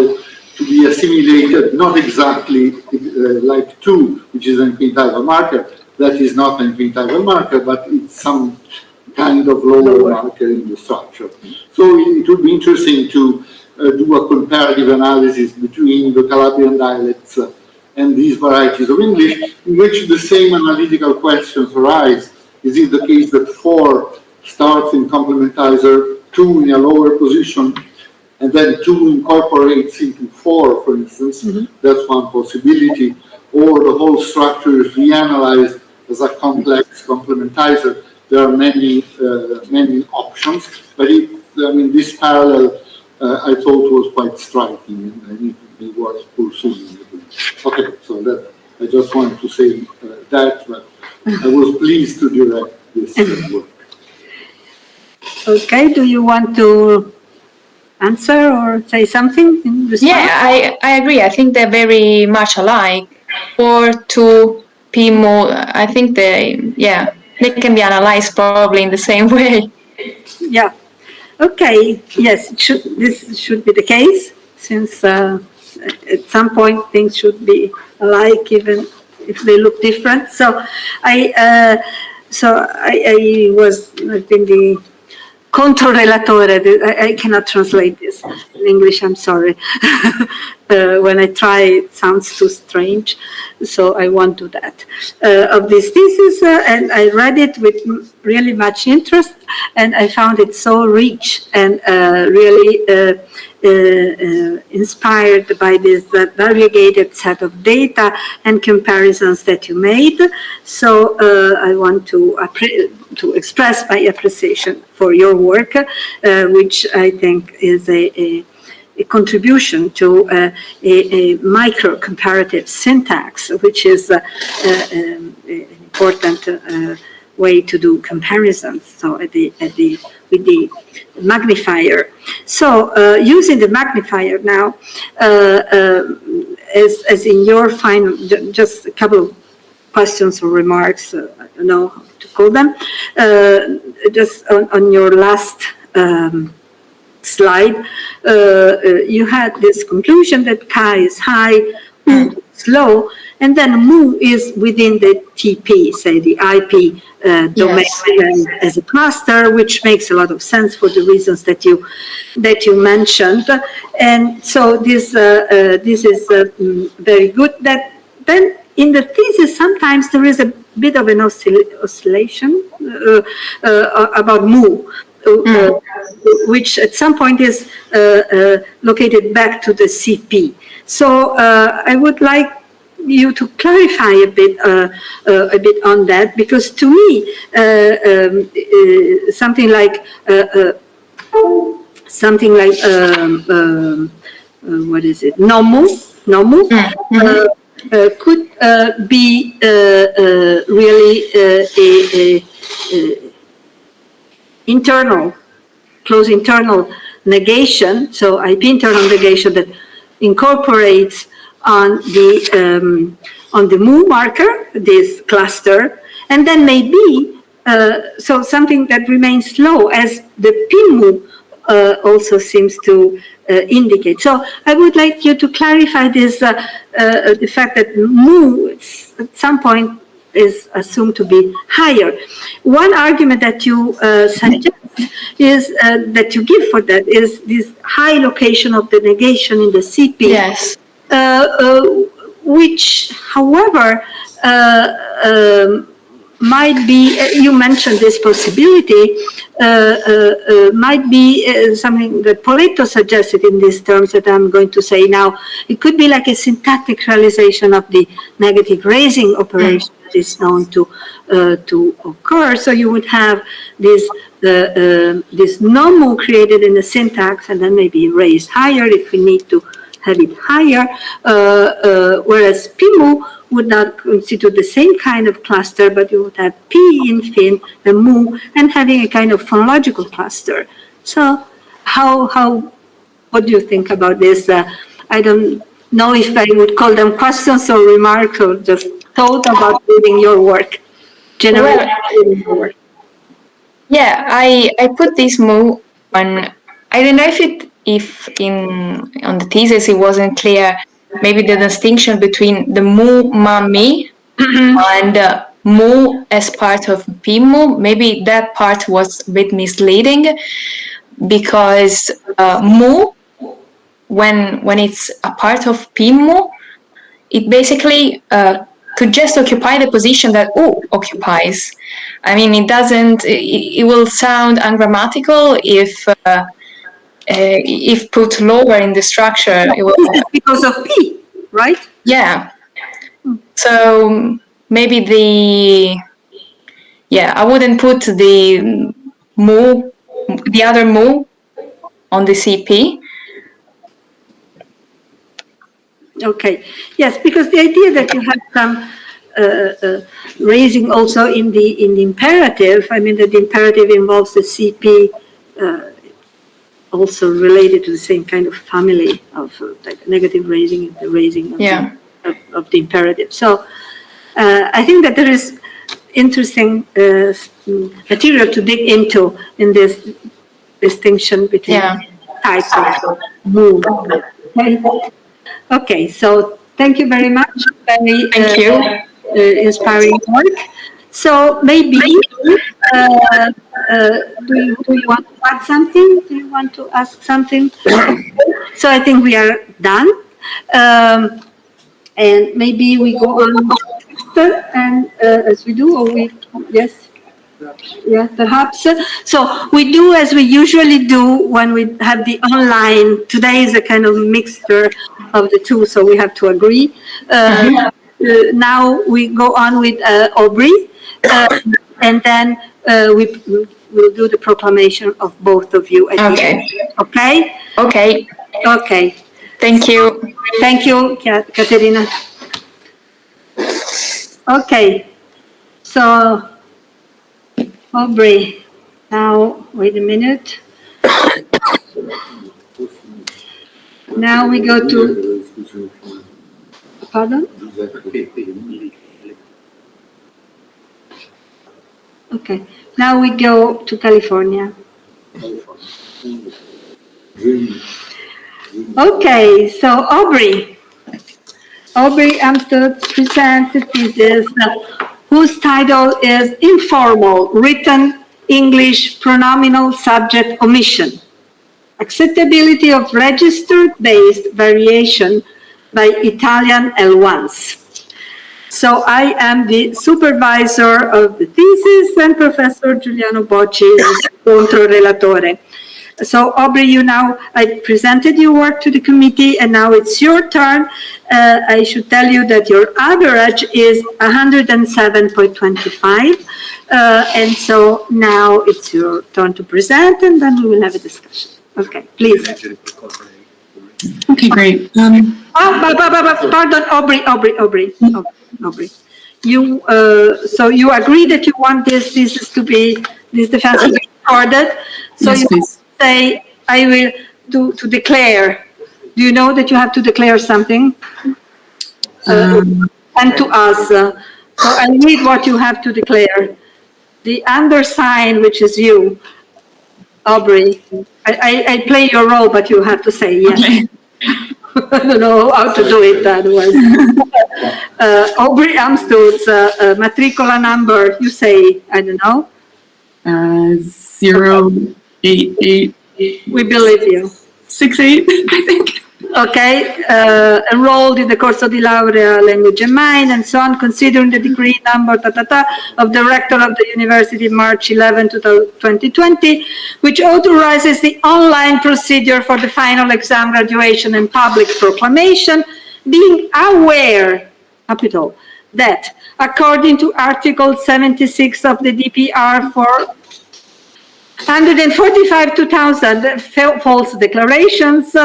to be assimilated, not exactly like to, which is an infinitival marker. That is not an infinitival marker, but it's some kind of lower marker in the structure. So it would be interesting to do a comparative analysis between the Calabrian dialects and these varieties of English, in which the same analytical questions arise. Is it the case that 4 starts in complementizer, 2 in a lower position, and then 2 incorporates into 4, for instance. That's one possibility. Or the whole structure is reanalyzed as a complex complementizer. There are many options, but this parallel I thought was quite striking, and I think it was pursuing it. Okay, so that I just wanted to say that, but I was pleased to direct this work. Okay, do you want to answer or say something in response? Yeah, I agree. I think they're very much alike. 4, 2, PMO, I think they can be analyzed probably in the same way. Yeah. Okay. Yes, this should be the case, since at some point things should be alike, even if they look different. So I was, I think, the controrelatore. I cannot translate this in English, I'm sorry. When I try, it sounds too strange, so I won't do that. Of this thesis, and I read it with really much interest, and I found it so rich and really inspired by this variegated set of data and comparisons that you made. So I want to express my appreciation for your work, which I think is a contribution to a micro-comparative syntax, which is an important way to do comparisons. So with the magnifier. So using the magnifier now, as in your final, just a couple of questions or remarks, I don't know how to call them, just on your last slide, you had this conclusion that chi is high, U is low, and then mu is within the TP, say the IP domain as a cluster, which makes a lot of sense for the reasons that you mentioned. And so this is very good. That then in the thesis sometimes there is a bit of an oscillation about mu. Which at some point is located back to the CP. So I would like you to clarify a bit on that, because to me something like what is it? Nomu could be really close internal negation, so IP internal negation that incorporates on the mu marker, this cluster, and then maybe so something that remains low, as the PMU also seems to indicate. So I would like you to clarify this, the fact that mu at some point is assumed to be higher. One argument that you suggest is that you give for that is this high location of the negation in the CP. Yes. Which, however, might be, you mentioned this possibility, might be something that Poletto suggested in these terms that I'm going to say now. It could be like a syntactic realization of the negative raising operation that is known to occur. So you would have this nomu created in the syntax and then maybe raised higher if we need to have it higher, whereas PMU would not constitute the same kind of cluster, but you would have P infin and mu, and having a kind of phonological cluster. So what do you think about this? I don't know if I would call them questions or remarks, or just thought about reading your work, generally reading your work. Yeah, I put this mu on, I don't know if on the thesis it wasn't clear, maybe the distinction between the mu ma mi and mu as part of PMU, maybe that part was a bit misleading, because mu, when it's a part of PMU, it basically could just occupy the position that O occupies. I mean, it will sound ungrammatical if put lower in the structure. It will, this is because of P, right? yeah. So maybe I wouldn't put the other mu on the CP. Okay, yes, because the idea that you have some raising also in the imperative, I mean that the imperative involves the CP also related to the same kind of family of like negative raising and the raising of the imperative. So I think that there is interesting material to dig into in this distinction between types of move. Okay, so thank you very much. Very inspiring work. So maybe, do you want to add something? Do you want to ask something? So I think we are done. And maybe we go on faster, and as we do, or we, yes? Yeah, perhaps. So we do as we usually do when we have the online. Today is a kind of mixture of the two, so we have to agree. Now we go on with Aubrey, and then we'll do the proclamation of both of you. Okay. Okay? Okay. Okay. Thank you. Thank you, Caterina. Okay. So, Aubrey, now, wait a minute. Now we go to, pardon? Okay, now we go to California. Okay, so Aubrey Amstutz presents a thesis whose title is Informal Written English Pronominal Subject Omission, Acceptability of Registered-Based Variation by Italian L1s. So I am the supervisor of the thesis, and Professor Giuliano Bocci is controrelatore. So Aubrey, I presented your work to the committee, and now it's your turn. I should tell you that your average is 107.25. And so now it's your turn to present, and then we will have a discussion. Okay, please. Okay, great. Pardon, Aubrey. So you agree that you want this defense to be recorded? So yes, please. Say, I will to declare. Do you know that you have to declare something? And to us. So I read what you have to declare. The undersigned, which is you, Aubrey. I play your role, but you have to say yes. Okay. I don't know how to do it otherwise. Aubrey Amstutz, matricola number, you say, I don't know. 088. We believe you. 68, I think. Okay, enrolled in the Corso di Laurea Language and Mind, and so on, considering the degree number of the Rector of the University, March 11, 2020, which authorizes the online procedure for the final exam, graduation, and public proclamation, being aware, capital, that according to Article 76 of the DPR for 145/2000 false declarations,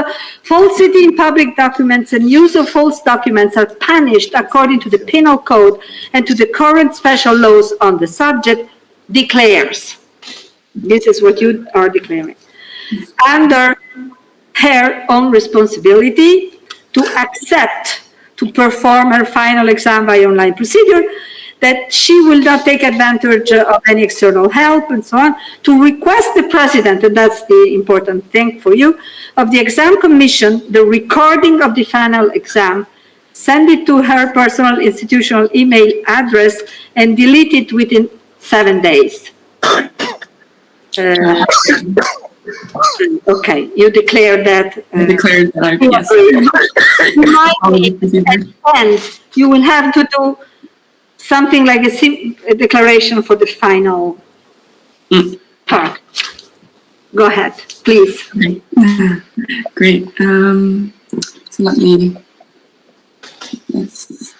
falsity in public documents and use of false documents are punished according to the Penal Code and to the current special laws on the subject, declares. This is what you are declaring. Under her own responsibility to accept to perform her final exam by online procedure, that she will not take advantage of any external help and so on, to request the president, and that's the important thing for you, of the exam commission, the recording of the final exam, send it to her personal institutional email address, and delete it within 7 days. Okay, you declared that. I declared that I, yes. And you will have to do something like a declaration for the final part. Go ahead, please. Great. Great. So let me. Yes.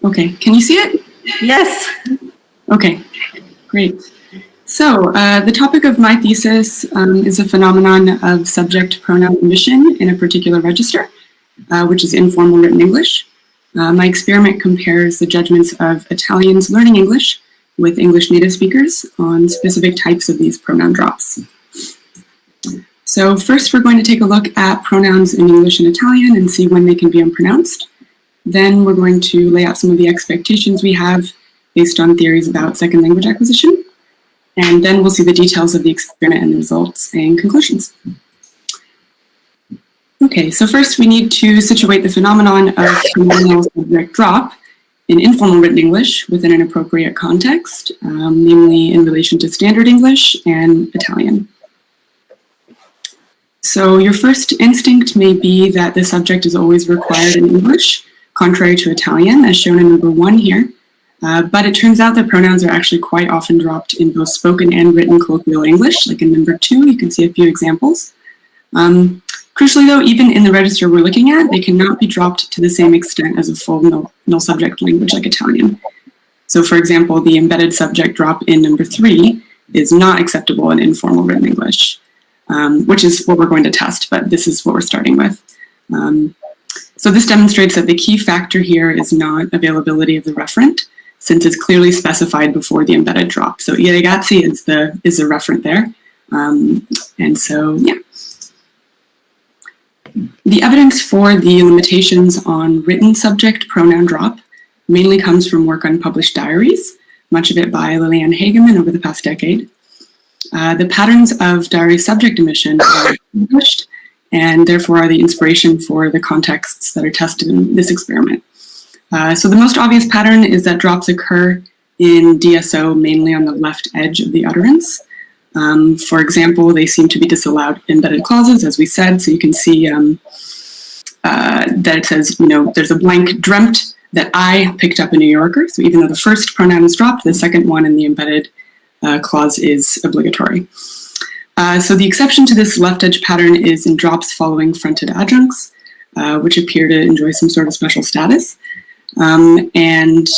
Okay. Can you see it? Yes. Okay. Great. So the topic of my thesis is a phenomenon of subject pronoun omission in a particular register, which is informal written English. My experiment compares the judgments of Italians learning English with English native speakers on specific types of these pronoun drops. So first we're going to take a look at pronouns in English and Italian and see when they can be unpronounced. Then we're going to lay out some of the expectations we have based on theories about second language acquisition. And then we'll see the details of the experiment and the results and conclusions. Okay, so first we need to situate the phenomenon of pronominal subject drop in informal written English within an appropriate context, namely in relation to Standard English and Italian. So your first instinct may be that the subject is always required in English, contrary to Italian, as shown in number 1 here. But it turns out that pronouns are actually quite often dropped in both spoken and written colloquial English, like in number 2, you can see a few examples. Crucially though, even in the register we're looking at, they cannot be dropped to the same extent as a full null subject language like Italian. So for example, the embedded subject drop in number 3 is not acceptable in informal written English, which is what we're going to test, but this is what we're starting with. So this demonstrates that the key factor here is not availability of the referent, since it's clearly specified before the embedded drop. So I ragazzi is the referent there. And so, yeah. The evidence for the limitations on written subject pronoun drop mainly comes from work on published diaries, much of it by Lillian Hageman over the past decade. The patterns of diary subject omission are published and therefore are the inspiration for the contexts that are tested in this experiment. So the most obvious pattern is that drops occur in DSO mainly on the left edge of the utterance. For example, they seem to be disallowed embedded clauses, as we said, so you can see that it says, there's a blank dreamt that I picked up a New Yorker. So even though the first pronoun is dropped, the second one in the embedded clause is obligatory. So the exception to this left edge pattern is in drops following fronted adjuncts, which appear to enjoy some sort of special status. And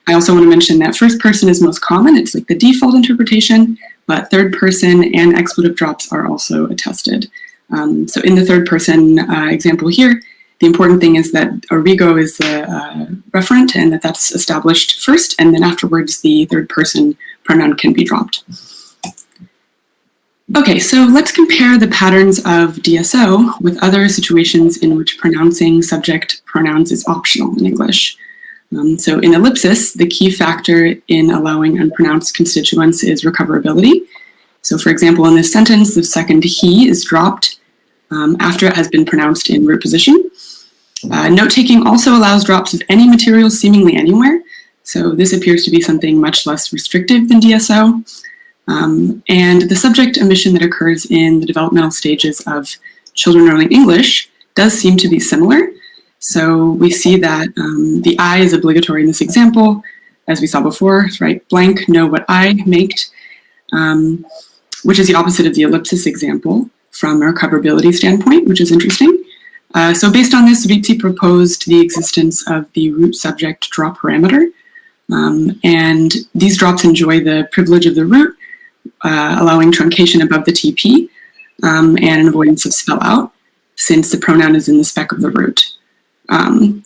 I also want to mention that first person is most common. It's like the default interpretation, but third person and expletive drops are also attested. So in the third person example here, the important thing is that origo is the referent and that's established first, and then afterwards the third person pronoun can be dropped. Okay, so let's compare the patterns of DSO with other situations in which pronouncing subject pronouns is optional in English. So in ellipsis, the key factor in allowing unpronounced constituents is recoverability. So for example, in this sentence, the second he is dropped after it has been pronounced in root position. Note-taking also allows drops of any material seemingly anywhere. So this appears to be something much less restrictive than DSO. And the subject omission that occurs in the developmental stages of children learning English does seem to be similar. So we see that the I is obligatory in this example, as we saw before, right? Blank, know what I maked, which is the opposite of the ellipsis example from a recoverability standpoint, which is interesting. So based on this, Rizzi proposed the existence of the root subject drop parameter. And these drops enjoy the privilege of the root, allowing truncation above the TP and an avoidance of spell out, since the pronoun is in the spec of the root.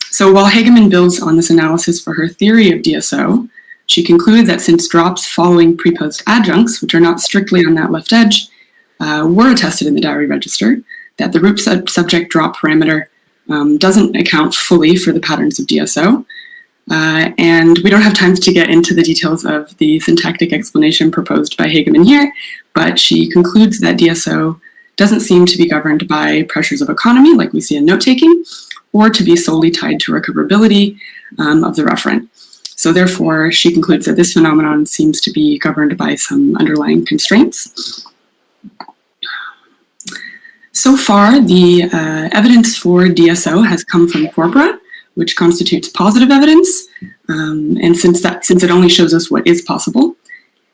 So while Hageman builds on this analysis for her theory of DSO, she concluded that since drops following preposed adjuncts, which are not strictly on that left edge, were attested in the diary register, that the root subject drop parameter doesn't account fully for the patterns of DSO. And we don't have time to get into the details of the syntactic explanation proposed by Hageman here, but she concludes that DSO doesn't seem to be governed by pressures of economy, like we see in note-taking, or to be solely tied to recoverability of the referent. So therefore, she concludes that this phenomenon seems to be governed by some underlying constraints. So far, the evidence for DSO has come from corpora, which constitutes positive evidence, and since it only shows us what is possible,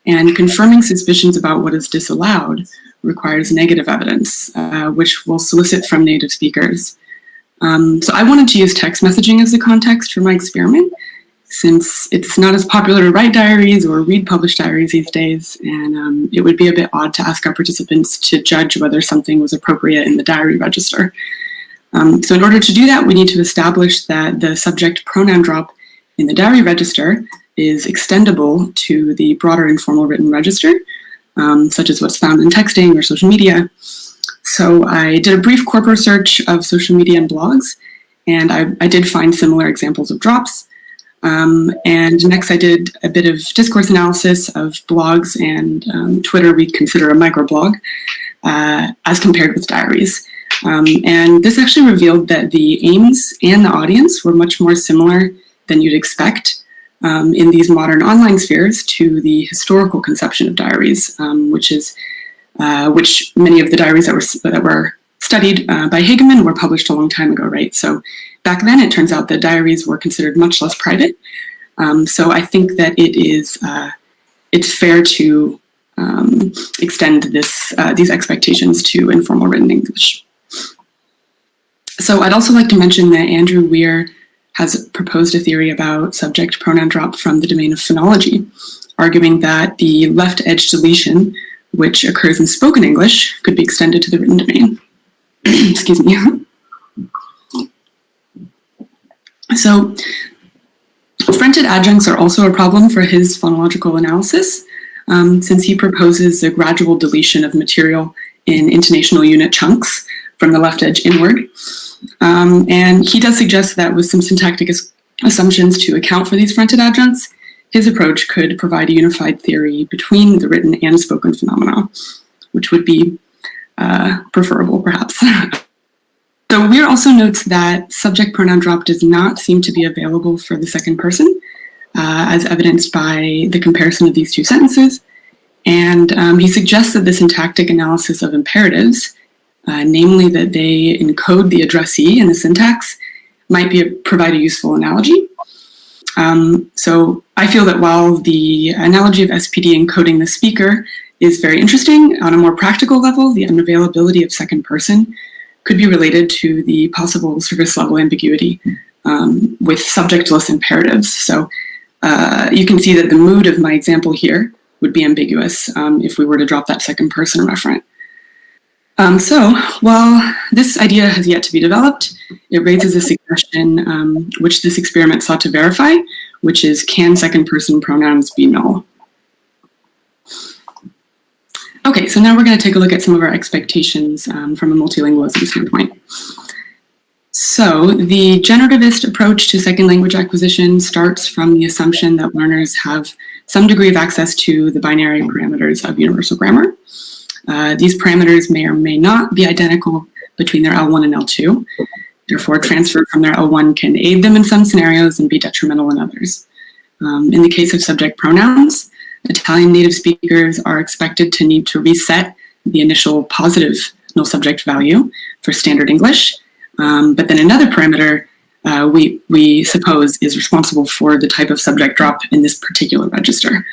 and confirming suspicions about what is disallowed requires negative evidence, which will solicit from native speakers. So I wanted to use text messaging as the context for my experiment, since it's not as popular to write diaries or read published diaries these days, and it would be a bit odd to ask our participants to judge whether something was appropriate in the diary register. So in order to do that, we need to establish that the subject pronoun drop in the diary register is extendable to the broader informal written register, such as what's found in texting or social media. So I did a brief corpora search of social media and blogs, and I did find similar examples of drops. And next I did a bit of discourse analysis of blogs and Twitter we'd consider a microblog, as compared with diaries. And this actually revealed that the aims and the audience were much more similar than you'd expect in these modern online spheres to the historical conception of diaries, which many of the diaries that were studied by Hageman were published a long time ago, right? So back then, it turns out that diaries were considered much less private. So I think that it's fair to extend these expectations to informal written English. So I'd also like to mention that Andrew Weir has proposed a theory about subject pronoun drop from the domain of phonology, arguing that the left edge deletion, which occurs in spoken English, could be extended to the written domain. Excuse me. So fronted adjuncts are also a problem for his phonological analysis, since he proposes a gradual deletion of material in intonational unit chunks from the left edge inward. And he does suggest that with some syntactic assumptions to account for these fronted adjuncts, his approach could provide a unified theory between the written and spoken phenomena, which would be preferable, perhaps. So Weir also notes that subject pronoun drop does not seem to be available for the second person, as evidenced by the comparison of these two sentences. And he suggests that the syntactic analysis of imperatives, namely that they encode the addressee in the syntax, might provide a useful analogy. So I feel that while the analogy of SPD encoding the speaker is very interesting, on a more practical level, the unavailability of second person could be related to the possible service level ambiguity with subjectless imperatives. So you can see that the mood of my example here would be ambiguous if we were to drop that second person referent. So while this idea has yet to be developed, it raises a suggestion which this experiment sought to verify, which is, can second person pronouns be null? Okay, so now we're going to take a look at some of our expectations from a multilingualism standpoint. So the generativist approach to second language acquisition starts from the assumption that learners have some degree of access to the binary parameters of universal grammar. These parameters may or may not be identical between their L1 and L2. Therefore, transfer from their L1 can aid them in some scenarios and be detrimental in others. In the case of subject pronouns, Italian native speakers are expected to need to reset the initial positive null subject value for standard English, but then another parameter we suppose is responsible for the type of subject drop in this particular register.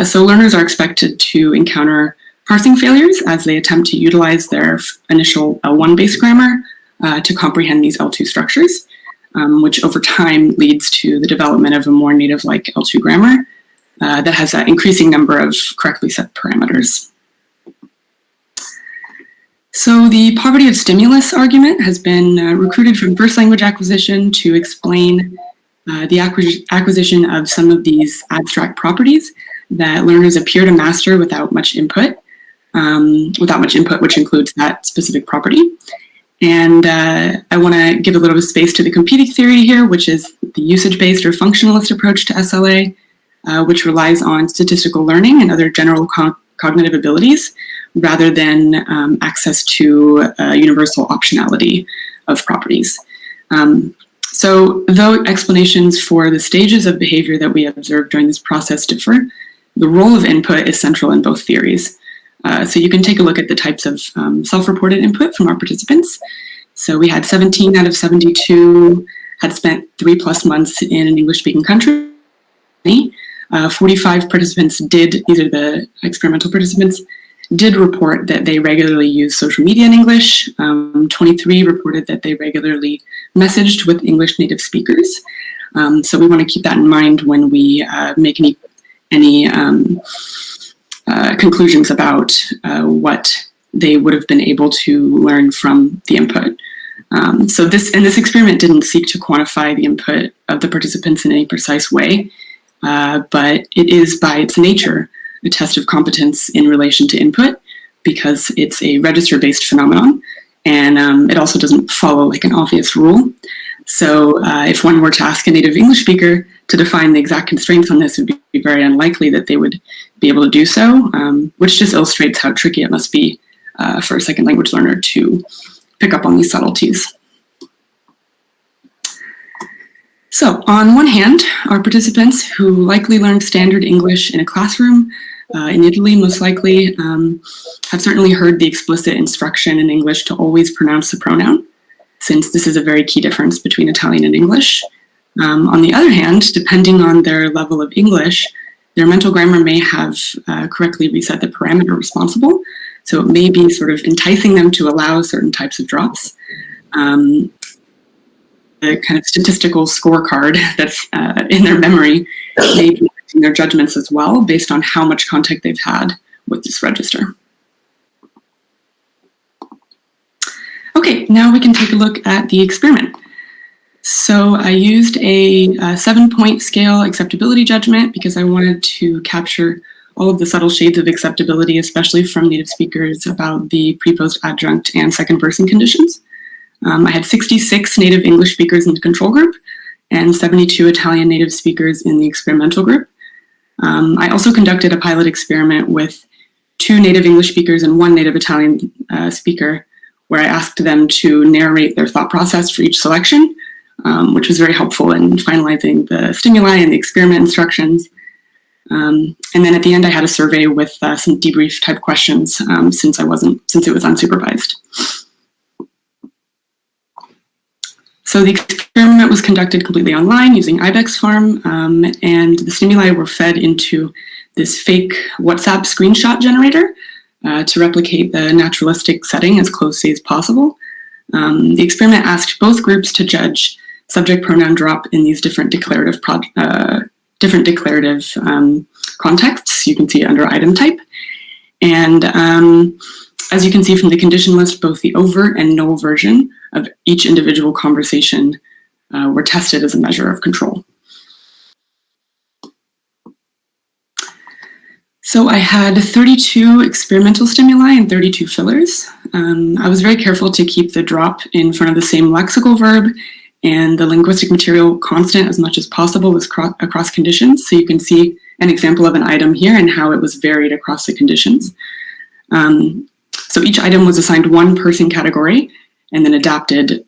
So learners are expected to encounter parsing failures as they attempt to utilize their initial L1 base grammar to comprehend these L2 structures, which over time leads to the development of a more native-like L2 grammar that has an increasing number of correctly set parameters. So the poverty of stimulus argument has been recruited from first language acquisition to explain the acquisition of some of these abstract properties that learners appear to master without much input, which includes that specific property. And I want to give a little bit of space to the competing theory here, which is the usage-based or functionalist approach to SLA, which relies on statistical learning and other general cognitive abilities, rather than access to universal optionality of properties. So though explanations for the stages of behavior that we observe during this process differ, the role of input is central in both theories. So you can take a look at the types of self-reported input from our participants. So we had 17 out of 72 had spent 3+ months in an English-speaking country. 45 participants did, these are the experimental participants, did report that they regularly use social media in English. 23 reported that they regularly messaged with English native speakers. So we want to keep that in mind when we make any conclusions about what they would have been able to learn from the input. So this experiment didn't seek to quantify the input of the participants in any precise way, but it is by its nature a test of competence in relation to input, because it's a register-based phenomenon, and it also doesn't follow like an obvious rule. So if one were to ask a native English speaker to define the exact constraints on this, it would be very unlikely that they would be able to do so, which just illustrates how tricky it must be for a second language learner to pick up on these subtleties. So on one hand, our participants who likely learned standard English in a classroom in Italy, most likely, have certainly heard the explicit instruction in English to always pronounce the pronoun, since this is a very key difference between Italian and English. On the other hand, depending on their level of English, their mental grammar may have correctly reset the parameter responsible, so it may be sort of enticing them to allow certain types of drops. The kind of statistical scorecard that's in their memory may be affecting their judgments as well, based on how much contact they've had with this register. Okay, now we can take a look at the experiment. So I used a 7-point scale acceptability judgment because I wanted to capture all of the subtle shades of acceptability, especially from native speakers, about the pre-post adjunct and second person conditions. I had 66 native English speakers in the control group and 72 Italian native speakers in the experimental group. I also conducted a pilot experiment with 2 native English speakers and 1 native Italian speaker, where I asked them to narrate their thought process for each selection, which was very helpful in finalizing the stimuli and the experiment instructions. And then at the end, I had a survey with some debrief type questions since it was unsupervised. So the experiment was conducted completely online using IBEX Farm, and the stimuli were fed into this fake WhatsApp screenshot generator to replicate the naturalistic setting as closely as possible. The experiment asked both groups to judge subject pronoun drop in these different declarative contexts. You can see under item type. And as you can see from the condition list, both the overt and null version of each individual conversation were tested as a measure of control. So I had 32 experimental stimuli and 32 fillers. I was very careful to keep the drop in front of the same lexical verb and the linguistic material constant as much as possible across conditions. So you can see an example of an item here and how it was varied across the conditions. So each item was assigned 1 person category and then adapted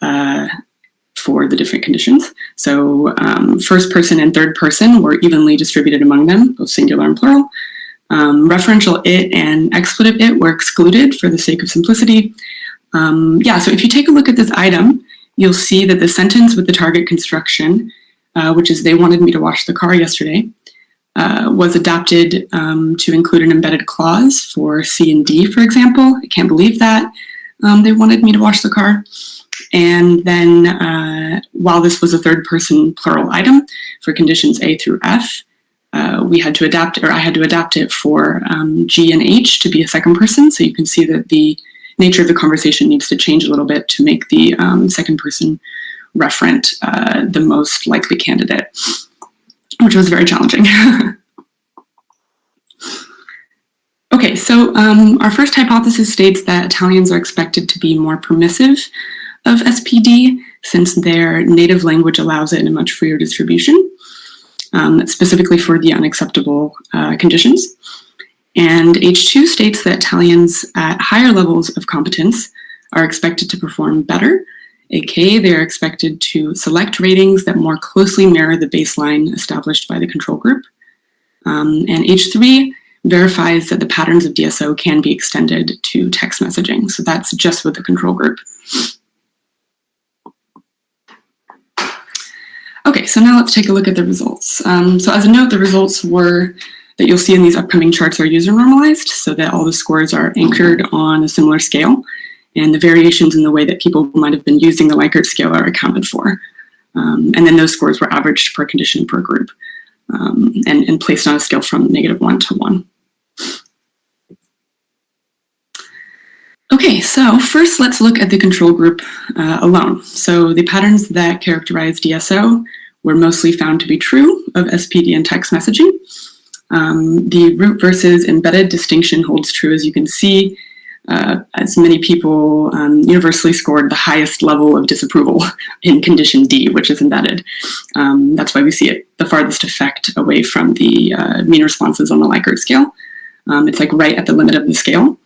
for the different conditions. So first person and third person were evenly distributed among them, both singular and plural. Referential it and expletive it were excluded for the sake of simplicity. So if you take a look at this item, you'll see that the sentence with the target construction, which is "they wanted me to wash the car yesterday," was adapted to include an embedded clause for C and D, for example. I can't believe that they wanted me to wash the car. And then while this was a third person plural item for conditions A through F, I had to adapt it for G and H to be a second person. So you can see that the nature of the conversation needs to change a little bit to make the second person referent the most likely candidate, which was very challenging. Okay, so our first hypothesis states that Italians are expected to be more permissive of SPD since their native language allows it in a much freer distribution, specifically for the unacceptable conditions. And H2 states that Italians at higher levels of competence are expected to perform better, aka they are expected to select ratings that more closely mirror the baseline established by the control group. And H3 verifies that the patterns of DSO can be extended to text messaging. So that's just with the control group. Okay, so now let's take a look at the results. So as a note, the results that you'll see in these upcoming charts are user normalized, so that all the scores are anchored on a similar scale, and the variations in the way that people might have been using the Likert scale are accounted for. And then those scores were averaged per condition per group, and placed on a scale from -1 to 1. Okay, so first let's look at the control group alone. So the patterns that characterize DSO were mostly found to be true of SPD and text messaging. The root versus embedded distinction holds true, as you can see, as many people universally scored the highest level of disapproval in condition D, which is embedded. That's why we see it the farthest effect away from the mean responses on the Likert scale. It's like right at the limit of the scale.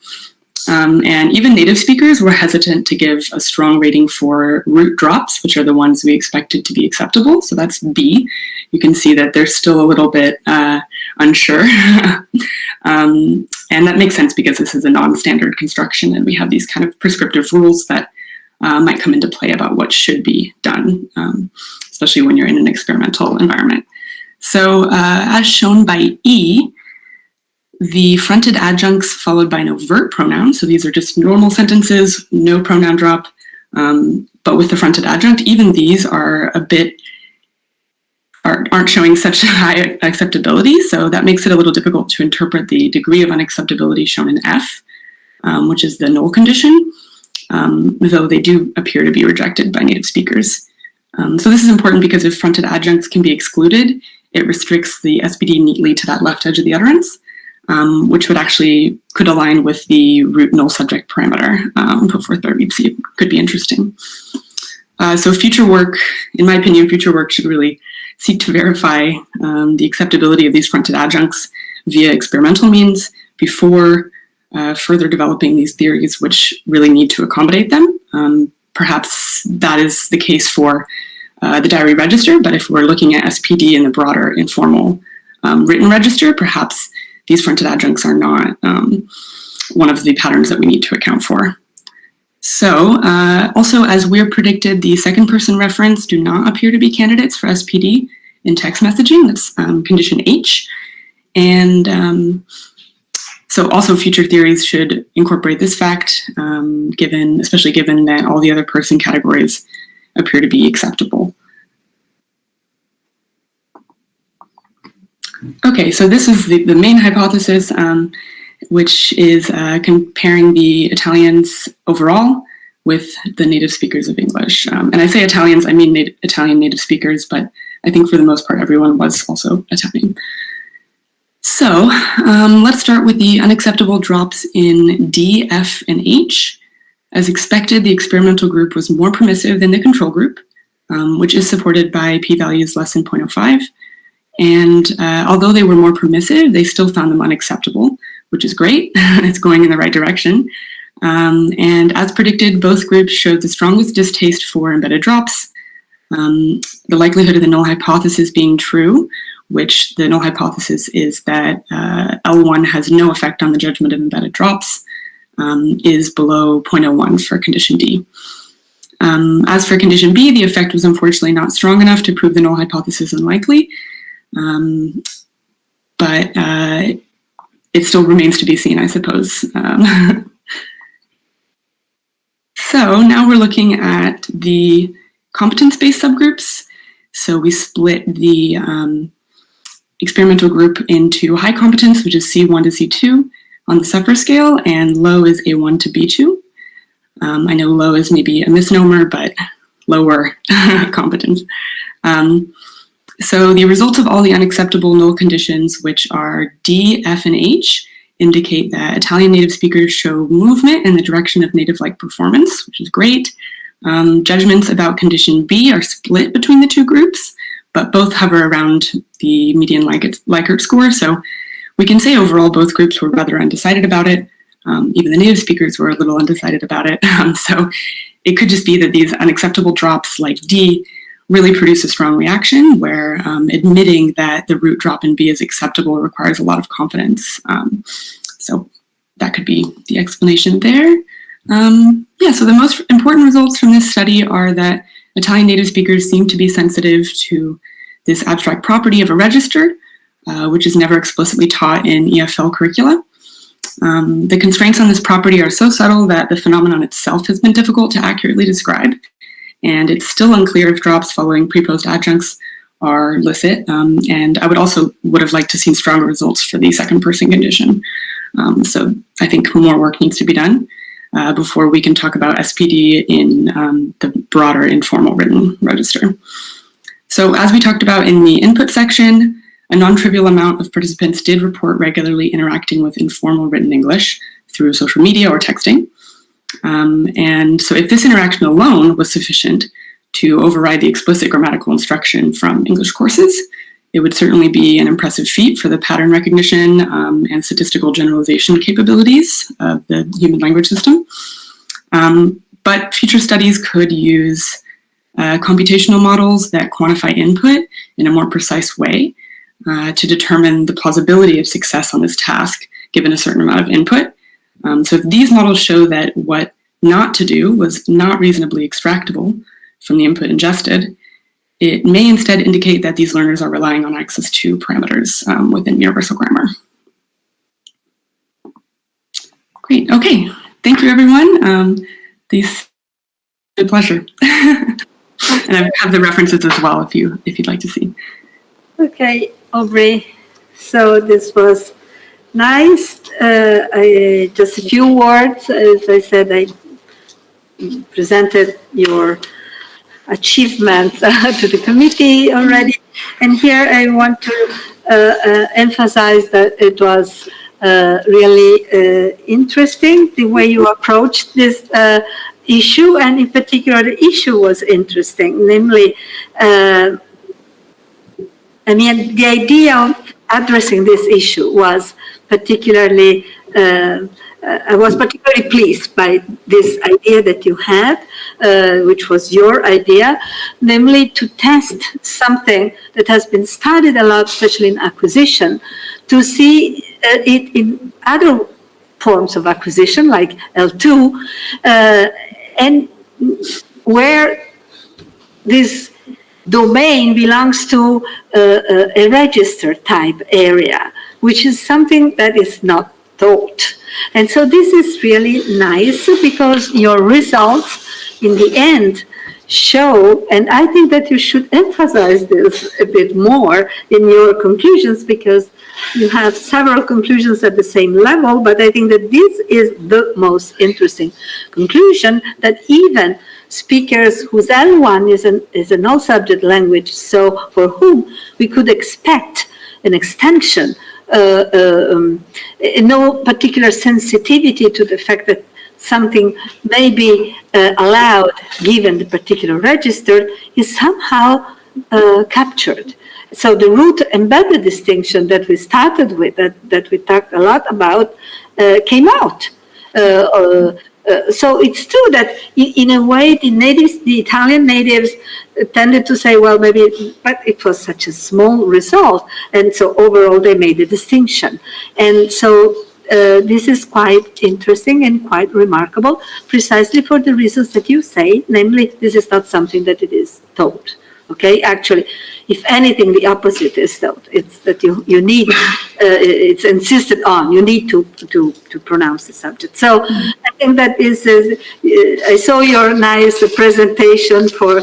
And even native speakers were hesitant to give a strong rating for root drops, which are the ones we expected to be acceptable. So that's B. You can see that they're still a little bit unsure. And that makes sense because this is a non-standard construction and we have these kind of prescriptive rules that might come into play about what should be done, especially when you're in an experimental environment. So as shown by E, the fronted adjuncts followed by an overt pronoun, so these are just normal sentences, no pronoun drop, but with the fronted adjunct, even these are aren't showing such high acceptability, so that makes it a little difficult to interpret the degree of unacceptability shown in F, which is the null condition, though they do appear to be rejected by native speakers. So this is important because if fronted adjuncts can be excluded, it restricts the SPD neatly to that left edge of the utterance, which could align with the root null subject parameter put forth by ReadC. Could be interesting. So future work, in my opinion, future work should really seek to verify the acceptability of these fronted adjuncts via experimental means before further developing these theories, which really need to accommodate them. Perhaps that is the case for the diary register, but if we're looking at SPD in the broader informal written register, perhaps these fronted adjuncts are not one of the patterns that we need to account for. So also, as Weir predicted, the second person reference do not appear to be candidates for SPD in text messaging. That's condition H. And so also future theories should incorporate this fact, especially given that all the other person categories appear to be acceptable. Okay, so this is the main hypothesis, which is comparing the Italians overall with the native speakers of English. And I say Italians, I mean Italian native speakers, but I think for the most part, everyone was also Italian. So let's start with the unacceptable drops in D, F, and H. As expected, the experimental group was more permissive than the control group, which is supported by p-values less than 0.05. And although they were more permissive, they still found them unacceptable, which is great. It's going in the right direction. And as predicted, both groups showed the strongest distaste for embedded drops. The likelihood of the null hypothesis being true, which the null hypothesis is that L1 has no effect on the judgment of embedded drops, is below 0.01 for condition D. As for condition B, the effect was unfortunately not strong enough to prove the null hypothesis unlikely. But it still remains to be seen, I suppose. So now we're looking at the competence-based subgroups. So we split the experimental group into high competence, which is C1 to C2 on the Suffer scale, and low is A1 to B2. I know low is maybe a misnomer, but lower competence. So the results of all the unacceptable null conditions, which are D, F, and H, indicate that Italian native speakers show movement in the direction of native-like performance, which is great. Judgments about condition B are split between the two groups, but both hover around the median Likert score. So we can say overall both groups were rather undecided about it. Even the native speakers were a little undecided about it. So it could just be that these unacceptable drops like D really produce a strong reaction where admitting that the root drop in B is acceptable requires a lot of confidence. So that could be the explanation there. Yeah, so the most important results from this study are that Italian native speakers seem to be sensitive to this abstract property of a register, which is never explicitly taught in EFL curricula. The constraints on this property are so subtle that the phenomenon itself has been difficult to accurately describe, and it's still unclear if drops following pre-post adjuncts are licit, and I would have liked to see stronger results for the second person condition. So I think more work needs to be done before we can talk about SPD in the broader informal written register. So as we talked about in the input section, a non-trivial amount of participants did report regularly interacting with informal written English through social media or texting. And so if this interaction alone was sufficient to override the explicit grammatical instruction from English courses, it would certainly be an impressive feat for the pattern recognition and statistical generalization capabilities of the human language system. But future studies could use computational models that quantify input in a more precise way to determine the plausibility of success on this task given a certain amount of input. So if these models show that what not to do was not reasonably extractable from the input ingested, it may instead indicate that these learners are relying on access to parameters within universal grammar. Great, okay. Thank you, everyone. A pleasure. And I have the references as well if you'd like to see. Okay, Aubrey. So this was nice. Just a few words. As I said, I presented your achievement to the committee already. And here I want to emphasize that it was really interesting the way you approached this issue, and in particular the issue was interesting, namely, the idea of addressing this issue was particularly, I was particularly pleased by this idea that you had, which was your idea, namely to test something that has been studied a lot, especially in acquisition, to see it in other forms of acquisition, like L2, and where this domain belongs to a register type area, which is something that is not taught. And so this is really nice because your results in the end show, and I think that you should emphasize this a bit more in your conclusions, because you have several conclusions at the same level, but I think that this is the most interesting conclusion, that even speakers whose L1 is a no-subject language, so for whom we could expect an extension, no particular sensitivity to the fact that something may be allowed given the particular register, is somehow captured. So the root embedded distinction that we started with, that we talked a lot about, came out. So it's true that in a way the Italian natives tended to say, well, maybe, but it was such a small result, and so overall they made a distinction. And so this is quite interesting and quite remarkable, precisely for the reasons that you say, namely, this is not something that it is taught. Okay, actually, if anything, the opposite is taught. It's that you need, it's insisted on, you need to pronounce the subject. So I think that is, I saw your nice presentation for,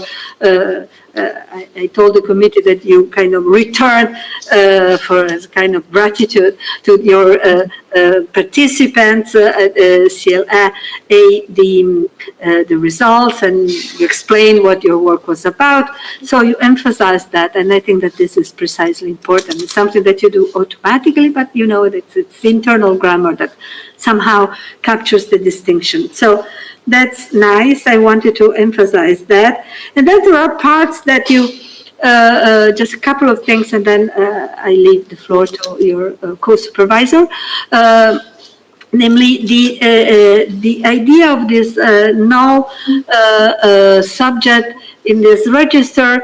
I told the committee that you kind of returned for as kind of gratitude to your participants at CLA, the results, and you explained what your work was about. So you emphasized that, and I think that this is precisely important. It's something that you do automatically, but you know that it's internal grammar that somehow captures the distinction. So that's nice. I wanted to emphasize that. And then there are parts that you, just a couple of things, and then I leave the floor to your co-supervisor. Namely, the idea of this no subject in this register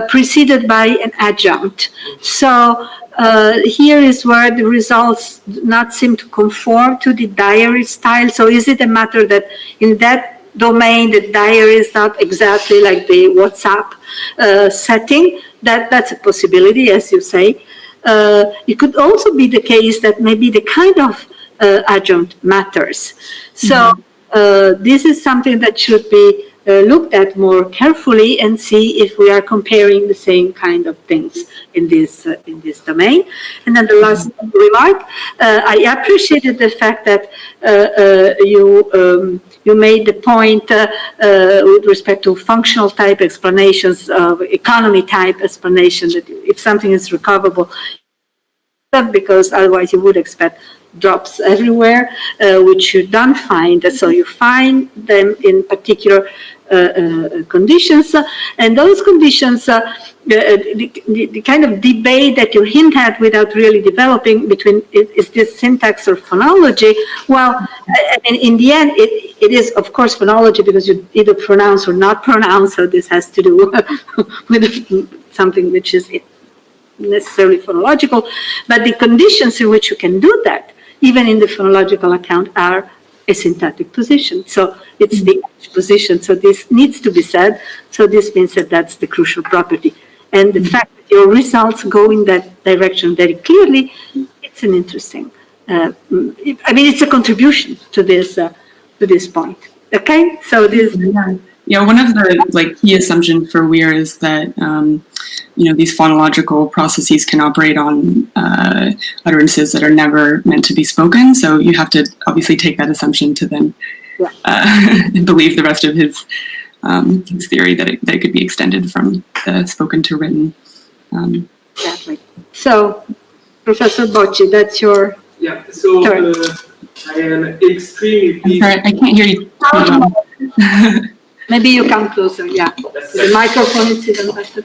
preceded by an adjunct. So here is where the results do not seem to conform to the diary style. So is it a matter that in that domain. The diary is not exactly like the WhatsApp setting. That's a possibility, as you say. It could also be the case that maybe the kind of adjunct matters. So this is something that should be looked at more carefully and see if we are comparing the same kind of things in this domain. And then the last remark, I appreciated the fact that you made the point with respect to functional type explanations, of economy type explanation, that if something is recoverable, because otherwise you would expect drops everywhere, which you don't find. So you find them in particular conditions, and those conditions, the kind of debate that you hint at without really developing between is this syntax or phonology. Well, I mean, in the end, it is of course phonology, because you either pronounce or not pronounce. So this has to do with something which is necessarily phonological, but the conditions in which you can do that, even in the phonological account, are a syntactic position. So it's the edge position. So this needs to be said. So this means that that's the crucial property. And the fact that your results go in that direction very clearly, it's an interesting, I mean, it's a contribution to this point. Okay, so this. Yeah, one of the key assumptions for WEIR is that these phonological processes can operate on utterances that are never meant to be spoken. So you have to obviously take that assumption to then believe the rest of his theory that it could be extended from the spoken to written. Exactly. So, Professor Bocci, that's your. Yeah. So I am extremely pleased. Sorry, I can't hear you. Maybe you come closer, yeah. The microphone is even better.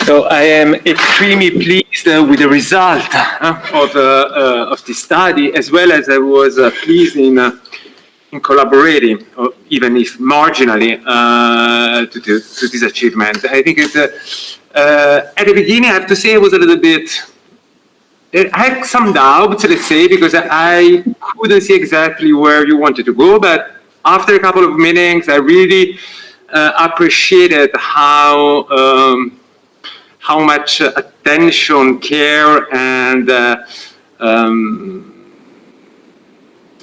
So I am extremely pleased with the result of the study, as well as I was pleased in collaborating, or even if marginally, to this achievement. I think it's at the beginning, I have to say, I was a little bit. I had some doubts, let's say, because I couldn't see exactly where you wanted to go. But after a couple of meetings, I really appreciated how much attention, care, and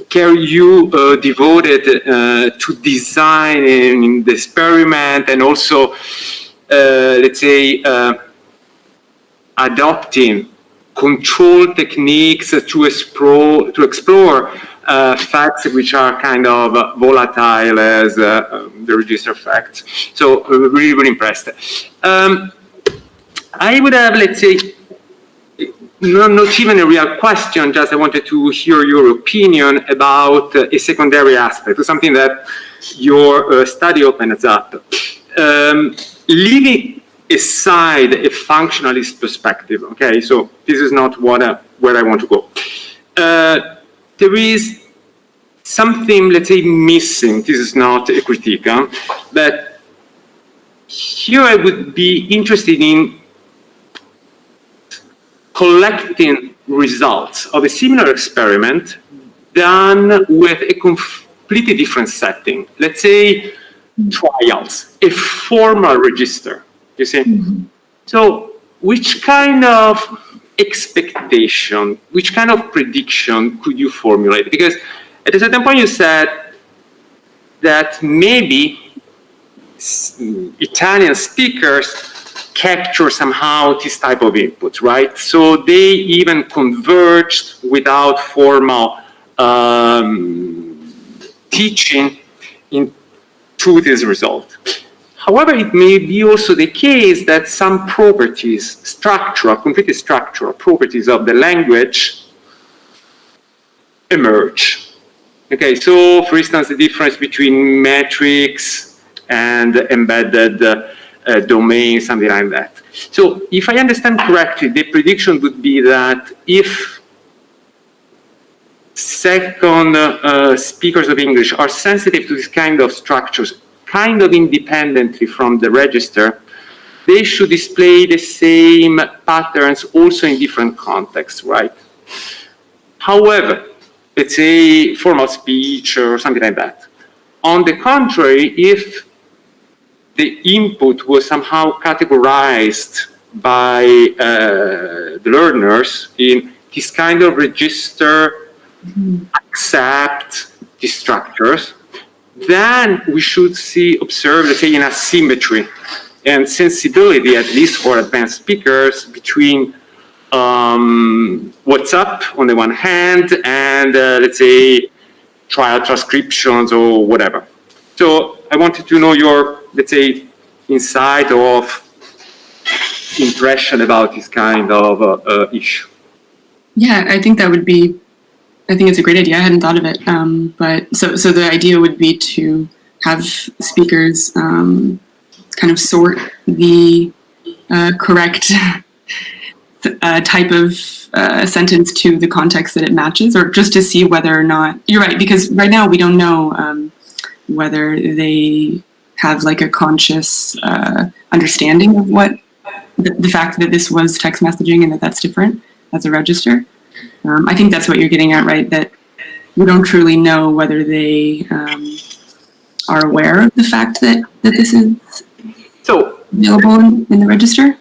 care you devoted to designing the experiment, and also, let's say, adopting control techniques to explore facts which are kind of volatile as the register facts. So really, really impressed. I would have, let's say, not even a real question, just I wanted to hear your opinion about a secondary aspect, something that your study opens up. Leaving aside a functionalist perspective, okay, so this is not where I want to go. There is something, let's say, missing. This is not a critique, but here I would be interested in collecting results of a similar experiment done with a completely different setting. Let's say trials, a formal register. You see? Mm-hmm. So which kind of expectation, which kind of prediction could you formulate? Because at a certain point you said that maybe Italian speakers capture somehow this type of input, right? So they even converged without formal teaching into this result. However, it may be also the case that some properties, completely structural properties of the language emerge. Okay, so for instance, the difference between metrics and embedded domain, something like that. So if I understand correctly, the prediction would be that if second speakers of English are sensitive to this kind of structures, kind of independently from the register, they should display the same patterns also in different contexts, right? However, let's say, formal speech or something like that. On the contrary, if the input was somehow categorized by the learners in this kind of register, accept these structures, then we should observe, let's say, an asymmetry and sensibility, at least for advanced speakers, between what's up on the one hand and, let's say, trial transcriptions or whatever. So I wanted to know your, let's say, insight of impression about this kind of issue. Yeah, I think it's a great idea. I hadn't thought of it. But so the idea would be to have speakers kind of sort the correct type of sentence to the context that it matches, or just to see whether or not, you're right, because right now we don't know whether they have like a conscious understanding of what the fact that this was text messaging and that that's different as a register. I think that's what you're getting at, right? That we don't truly know whether they are aware of the fact that this is available in the register.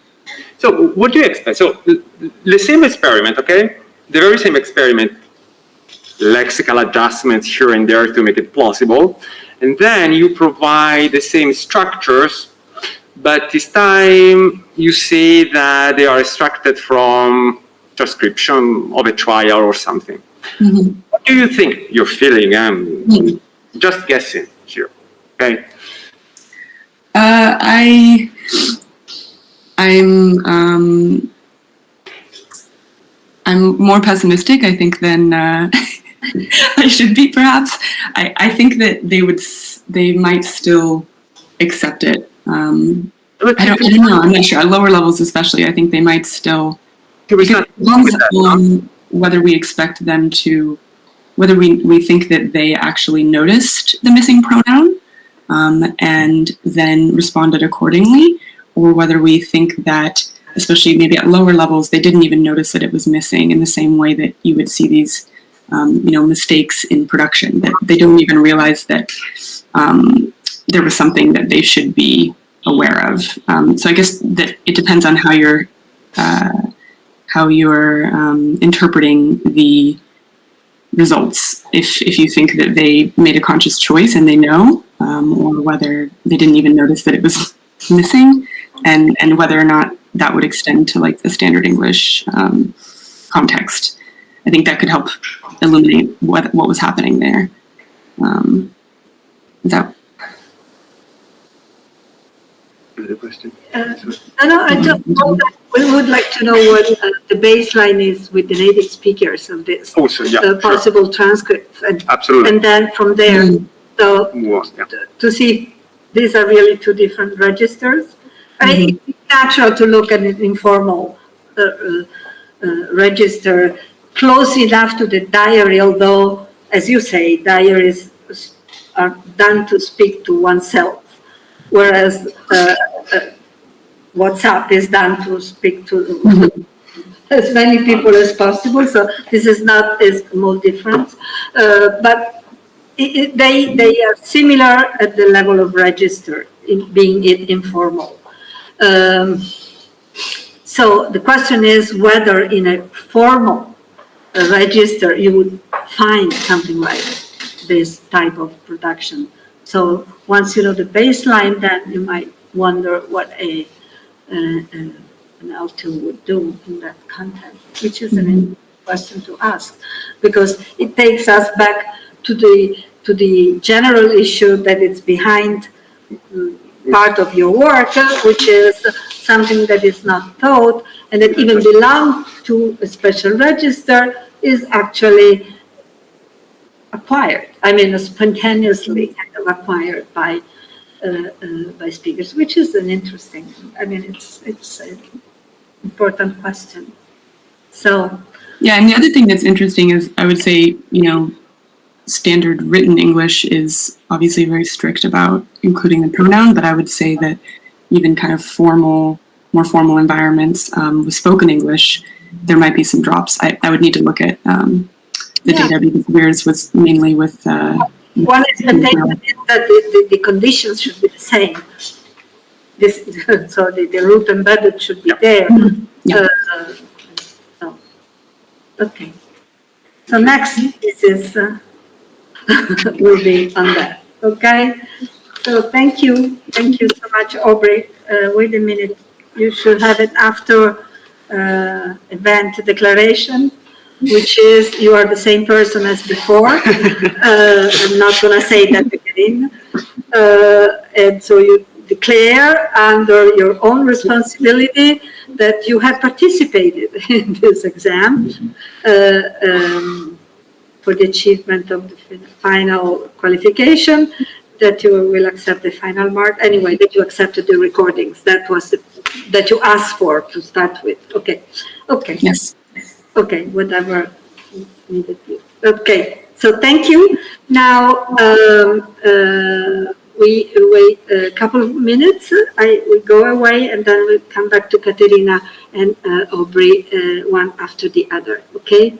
So what do you expect? So the same experiment, okay? The very same experiment, lexical adjustments here and there to make it plausible. And then you provide the same structures, but this time you say that they are extracted from transcription of a trial or something. Mm-hmm. What do you think you're feeling? Just guessing here, okay? I'm more pessimistic, I think, than I should be, perhaps. I think that they might still accept it. I don't know. I'm not sure. At lower levels, especially, I think they might still. Whether we expect them to, whether we think that they actually noticed the missing pronoun and then responded accordingly, or whether we think that, especially maybe at lower levels, they didn't even notice that it was missing, in the same way that you would see these, mistakes in production, that they don't even realize that there was something that they should be aware of. So I guess that it depends on how you're interpreting the results. If you think that they made a conscious choice and they know, or whether they didn't even notice that it was missing, and whether or not that would extend to like the standard English context. I think that could help illuminate what was happening there. Is that? The question. I just we would like to know what the baseline is with the native speakers of this. Also, yeah, possible transcripts. Absolutely. And then from there, to see if these are really two different registers. It's natural to look at an informal register close enough to the diary, although, as you say, diaries are done to speak to oneself, whereas WhatsApp is done to speak to as many people as possible. So this is not a small difference, but they are similar at the level of register, in being it informal. So the question is whether in a formal register you would find something like this type of production. So once you know the baseline, then you might wonder what an L2 would do in that context, which is an interesting question to ask, because it takes us back to the general issue that it's behind part of your work, which is something that is not taught and that even belongs to a special register, is actually acquired. I mean, spontaneously kind of acquired by speakers, which is an interesting. I mean, it's an important question. So. Yeah, and the other thing that's interesting is, I would say, standard written English is obviously very strict about including the pronoun, but I would say that even kind of more formal environments with spoken English, there might be some drops. I would need to look at the Yeah. data because theirs was mainly with. One expectation is that the conditions should be the same. This, so the root embedded should be there. Yeah. So, okay. So next, this is, will be on that, okay? So thank you so much, Aubrey. Wait a minute, you should have it after event declaration, which is you are the same person as before. I'm not gonna say that again. And so you declare under your own responsibility that you have participated in this exam for the achievement of the final qualification, that you will accept the final mark. Anyway, that you accepted the recordings. That was that you asked for to start with. Okay. Okay. Yes. Okay, whatever needed. Okay, so thank you. Now, we wait a couple of minutes. I will go away and then we'll come back to Caterina and Aubrey, one after the other, okay?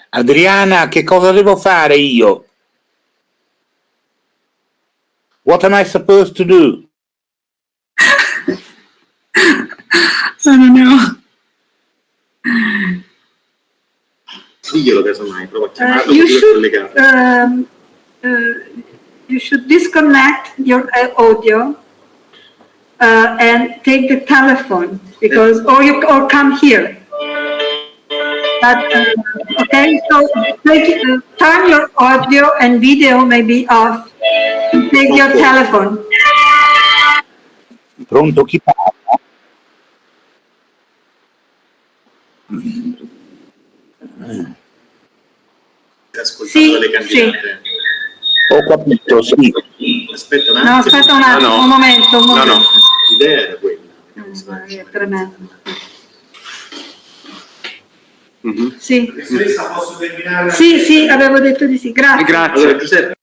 Adriana, che cosa devo fare io? What am I supposed to do? I don't know. Diglielo casomai, prova a chiamarlo You should disconnect your audio and take the telephone because, or come here. But, okay, so turn your audio and video maybe off. Take your telephone. Pronto, chi parla? Sì, le candidate. Ho capito, sì. Aspetta un attimo. No, aspetta un attimo, un momento. No. L'idea era quella. È tremendo. Mm-hmm. Sì. Professoressa, posso terminare? Sì, avevo detto di sì, grazie. Grazie. Allora, Giuseppe,